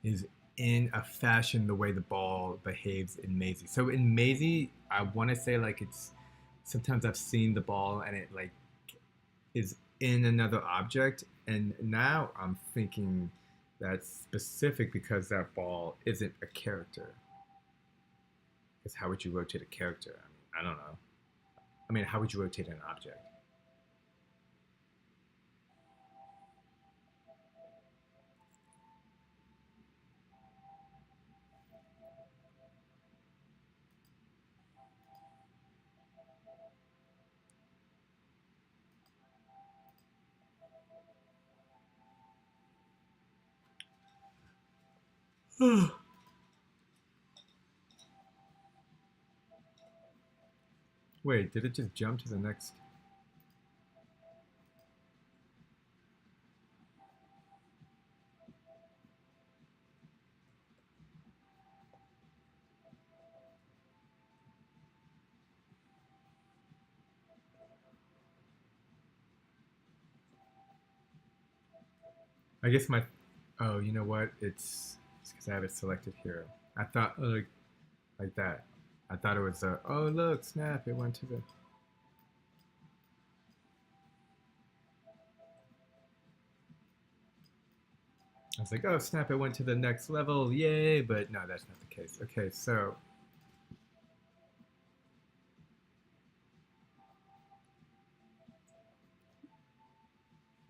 is in a fashion the way the ball behaves in Mazey. So in Mazey, I want to say like it's sometimes I've seen the ball and it like is in another object, and now I'm thinking that's specific because that ball isn't a character. Because how would you rotate a character? I don't know. I mean, how would you rotate an object? Wait, did it just jump to the next? I guess my, oh, you know what? It's because I have it selected here. I thought like that. I thought it was a, oh look, snap, it went to the. I was like, oh snap, it went to the next level, yay! But no, that's not the case. Okay, so.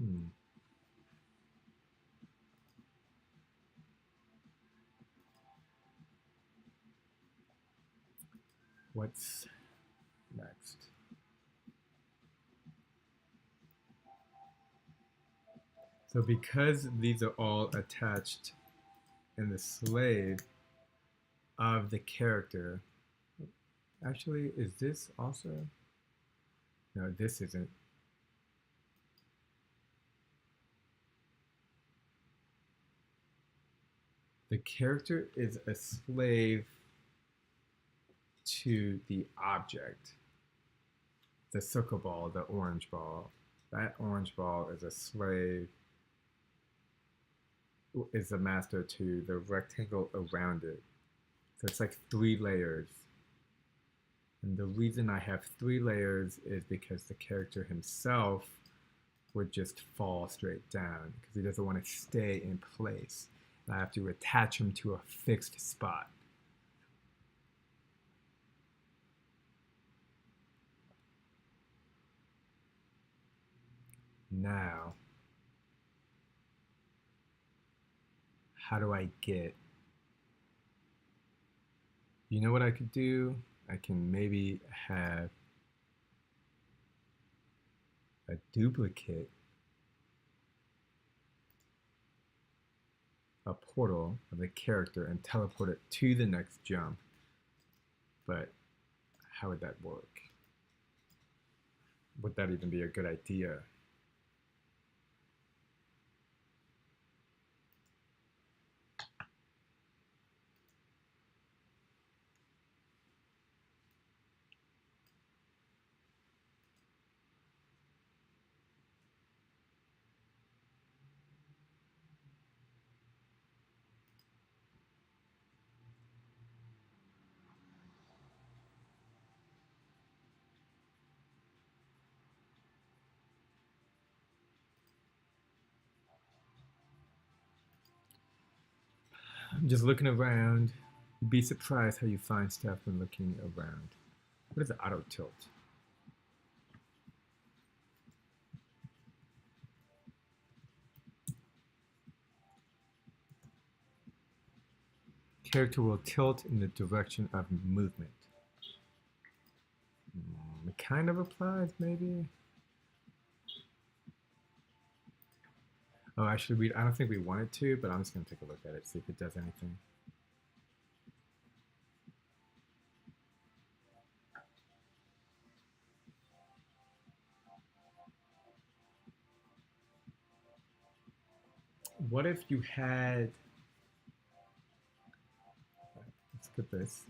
Hmm. What's next? So because these are all attached in the slave of the character, actually, is this also? No, this isn't. The character is a slave to the object. The circle ball, the orange ball. That orange ball is a slave, is a master to the rectangle around it. So it's like 3 layers. And the reason I have 3 layers is because the character himself would just fall straight down because he doesn't want to stay in place. And I have to attach him to a fixed spot. Now, how do I get, you know what I could do? I can maybe have a duplicate, a portal of the character and teleport it to the next jump. But how would that work? Would that even be a good idea? I'm just looking around. You'd be surprised how you find stuff when looking around. What is the auto tilt? Character will tilt in the direction of movement. It kind of applies, maybe. Oh, actually, I don't think we want it to, but I'm just going to take a look at it, see if it does anything. What if you had, let's look at this.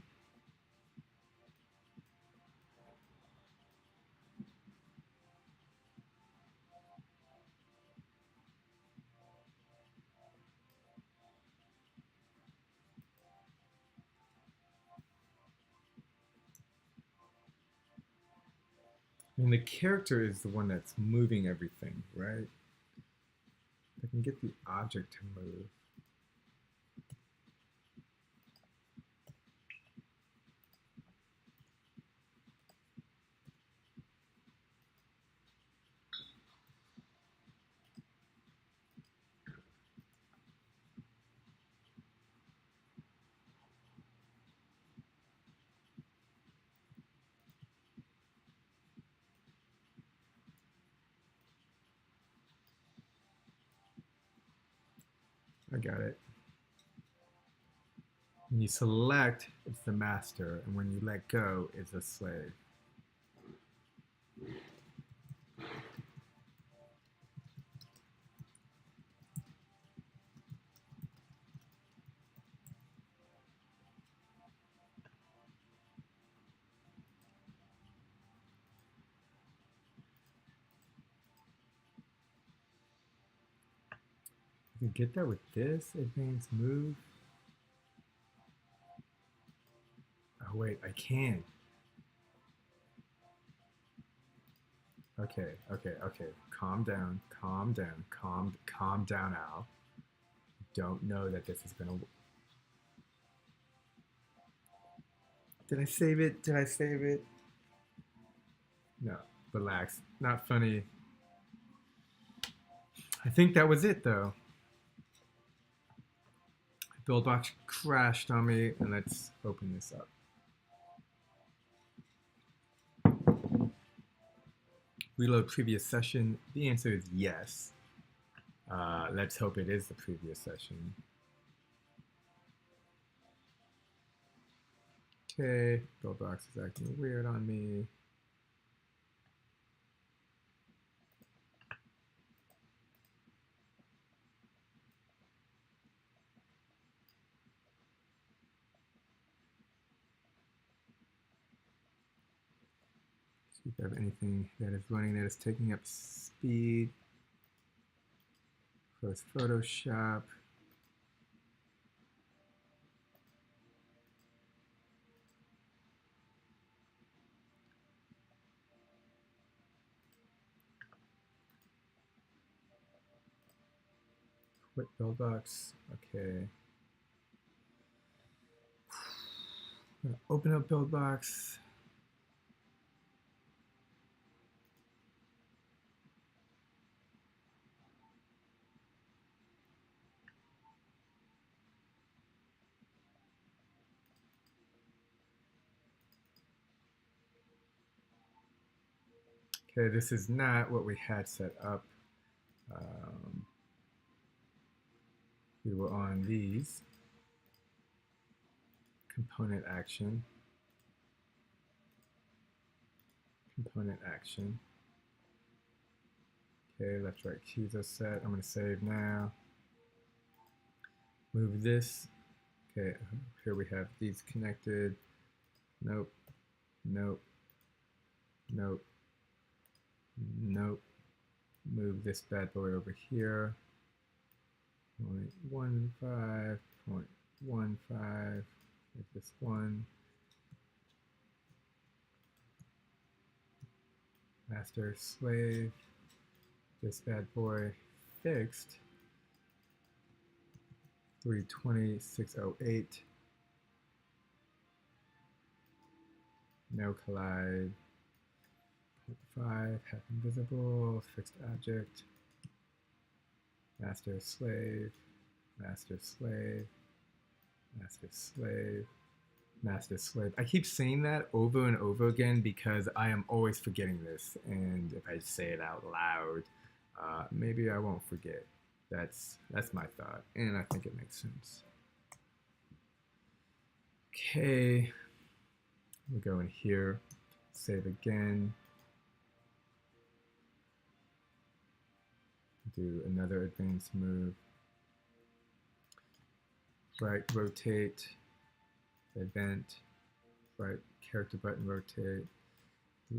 I mean, the character is the one that's moving everything, right? I can get the object to move. I got it. When you select, it's the master, and when you let go, it's a slave. You can get that with this advanced move. Oh wait, I can. Okay. Calm down, calm down, Al. Don't know that this is gonna. Did I save it? Did I save it? No, relax. Not funny. I think that was it though. Buildbox crashed on me, and let's open this up. Reload previous session. The answer is yes. Let's hope it is the previous session. Okay, Buildbox is acting weird on me. See if I have anything that is running that is taking up speed. Close Photoshop. Quit Buildbox. Okay. I'm gonna open up Buildbox. Okay, this is not what we had set up. We were on these. Component action. Component action. Okay, left, right keys are set. I'm going to save now. Move this. Okay, here we have these connected. Nope. Nope. Nope. Nope. Move this bad boy over here. 0.15, 0.15. Make this one. Master, slave. This bad boy fixed. 320, 608. No collide. 5, half invisible, fixed object. Master slave, master slave, master slave, master slave. I keep saying that over and over again because I am always forgetting this, and if I say it out loud, maybe I won't forget. That's my thought, and I think it makes sense. Okay, we'll go in here, save again, do another advanced move, right rotate, event, right character button rotate,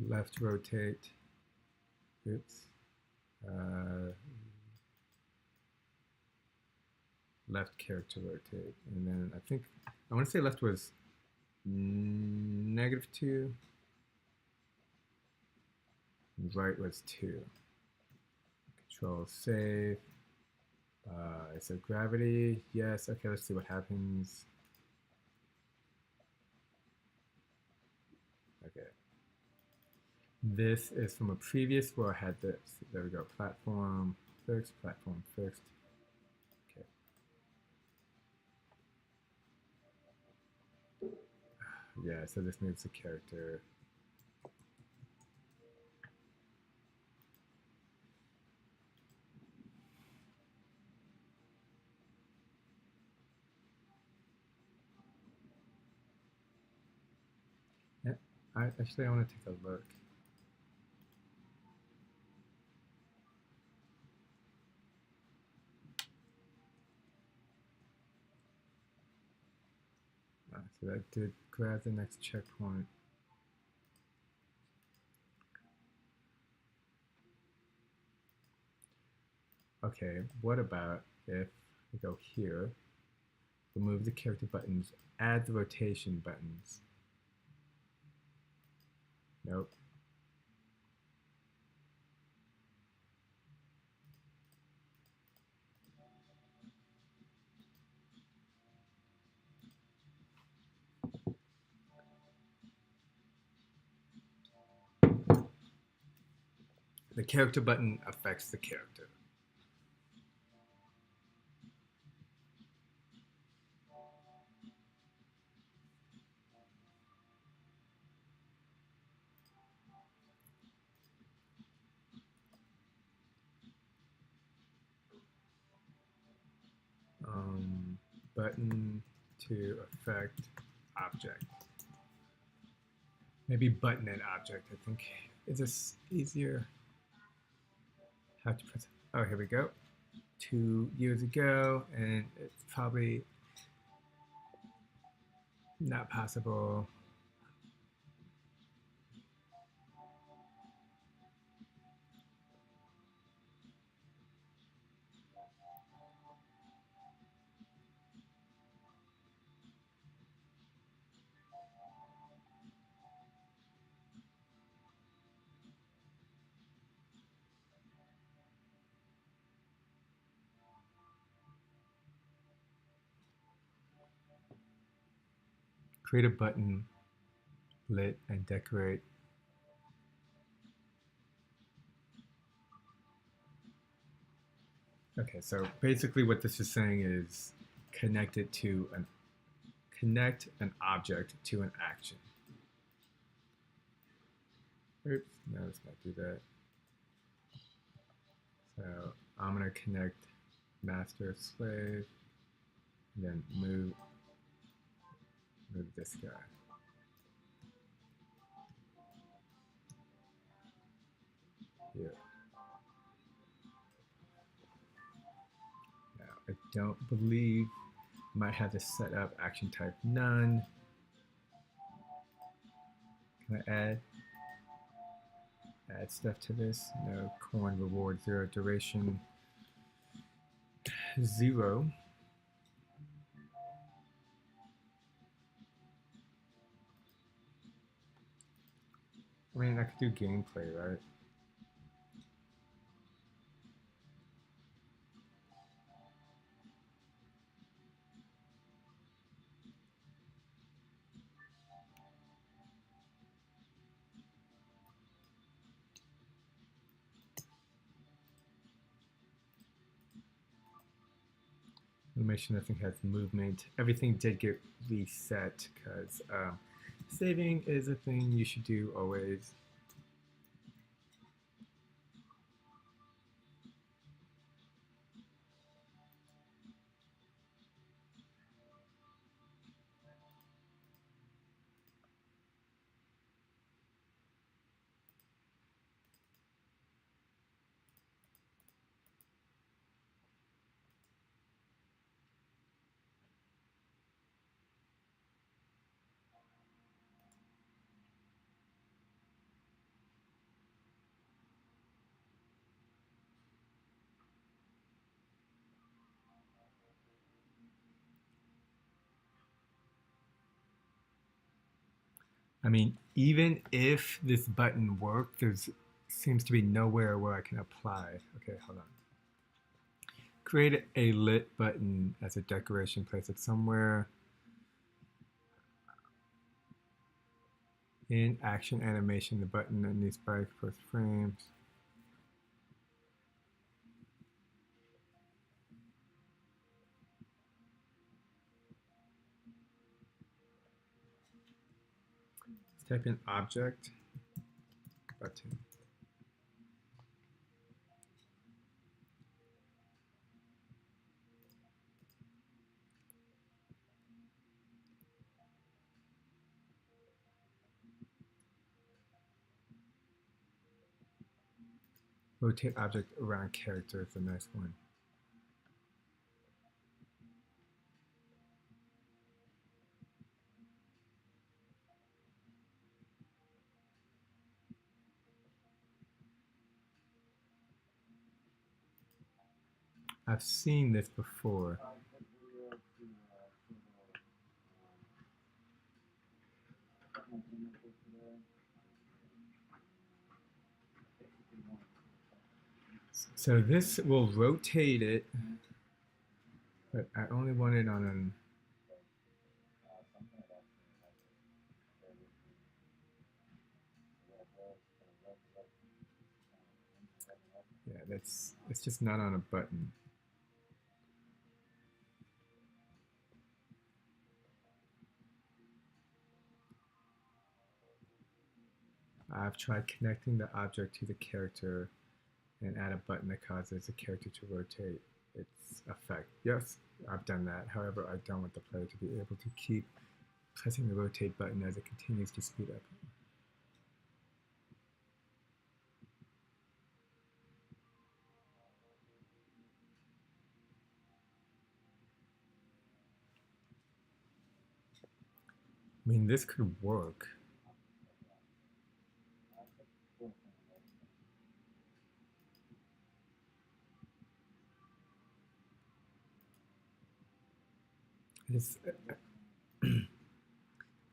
left rotate, oops, left character rotate, and then I think, I want to say left was -2, right was 2. Control save. So gravity, yes, okay, let's see what happens. Okay. This is from a previous where I had this. There we go, platform fixed, platform fixed. Okay. Yeah, so this moves the character. Yeah, actually I want to take a look. So that did grab the next checkpoint. Okay, what about if we go here, remove the character buttons, add the rotation buttons? Nope. The character button affects the character. Button to affect object. Maybe button and object, I think. Is this easier? How to press it? Oh, here we go. 2 years ago, and it's probably not possible. Create a button, lit, and decorate. Okay, so basically what this is saying is connect an object to an action. Oops, no, let's not do that. So I'm gonna connect master slave, and then move this guy. Here. Now I don't believe I might have to set up action type none. Can I add stuff to this? No, coin reward 0, duration 0. I mean, I could do gameplay, right? make sure nothing has movement. Everything did get reset because saving is a thing you should do always. I mean, even if this button worked, there's seems to be nowhere where I can apply. Okay, hold on. Create a lit button as a decoration. Place it somewhere in action animation. The button that needs by first frames. Let's type in object button. Rotate object around character is a nice one. I've seen this before. So this will rotate it, but I only want it on an it's just not on a button. I've tried connecting the object to the character and add a button that causes the character to rotate its effect. Yes, I've done that. However, I don't want the player to be able to keep pressing the rotate button as it continues to speed up. I mean, this could work. I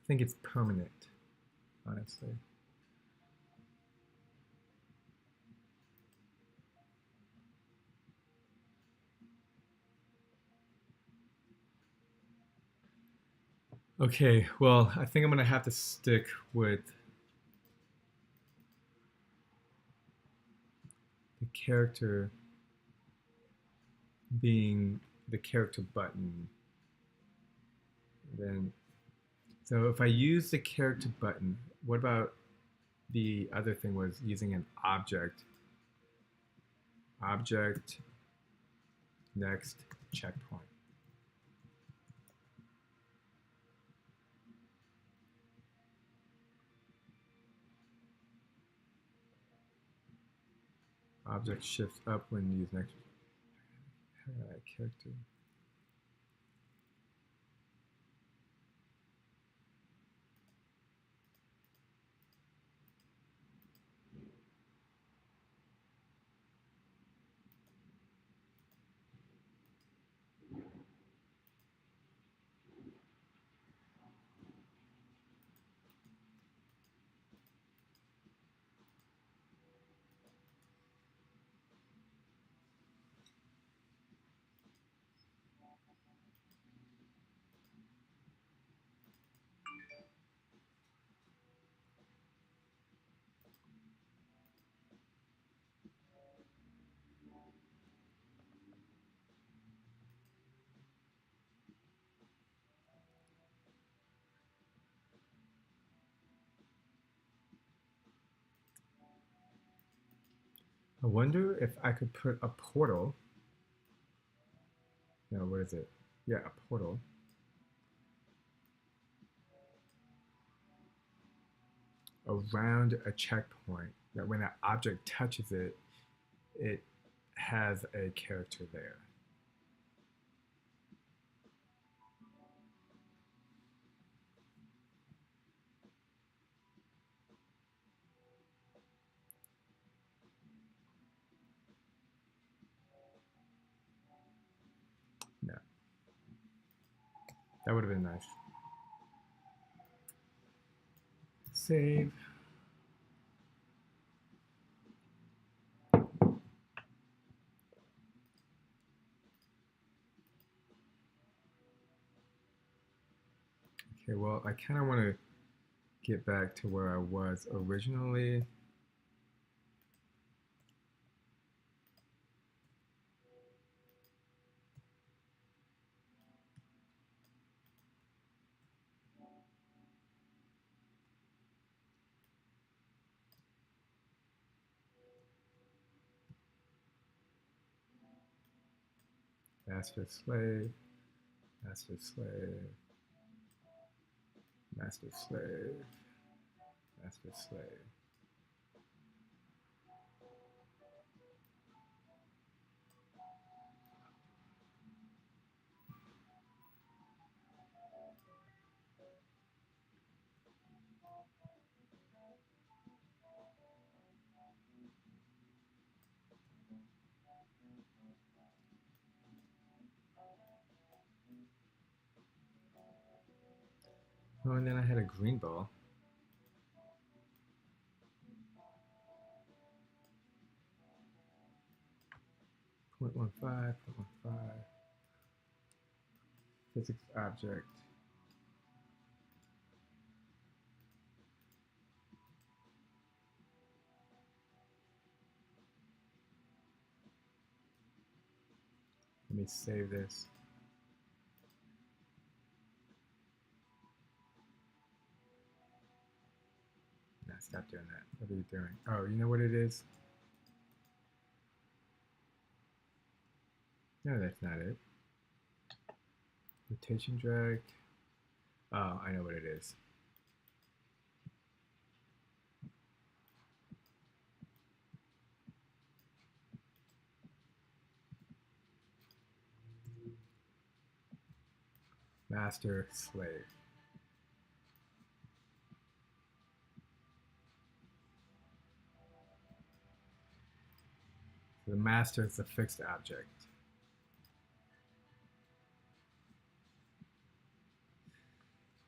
think it's permanent, honestly. Okay, well, I think I'm going to have to stick with the character being the character button. Then, so if I use the character button, what about the other thing was using an object? Object, next, checkpoint. Object shifts up when used next. Character. I wonder if I could put a portal. No, what is it? Yeah, a portal around a checkpoint that when that object touches it, it has a character there. No, that would have been nice. Save. Okay, well, I kind of want to get back to where I was originally. Master slave, master slave, master slave, master slave. Oh, and then I had a green ball. Point 0.15, 0.15. Physics object. Let me save this. Nah, stop doing that. What are you doing? Oh, you know what it is? No, that's not it. Rotation drag. Oh, I know what it is. Master slave. So the master is the fixed object.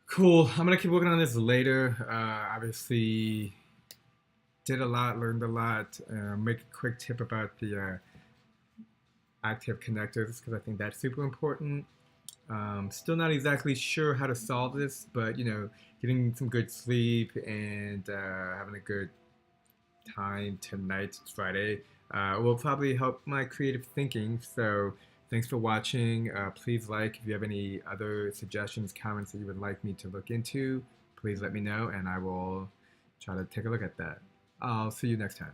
Cool. I'm gonna keep working on this later. Obviously, did a lot, learned a lot. Make a quick tip about the active connectors because I think that's super important. Still not exactly sure how to solve this, but you know, getting some good sleep and having a good time tonight, it's Friday, will probably help my creative thinking. So thanks for watching. Please like if you have any other suggestions, comments that you would like me to look into. Please let me know, and I will try to take a look at that. I'll see you next time.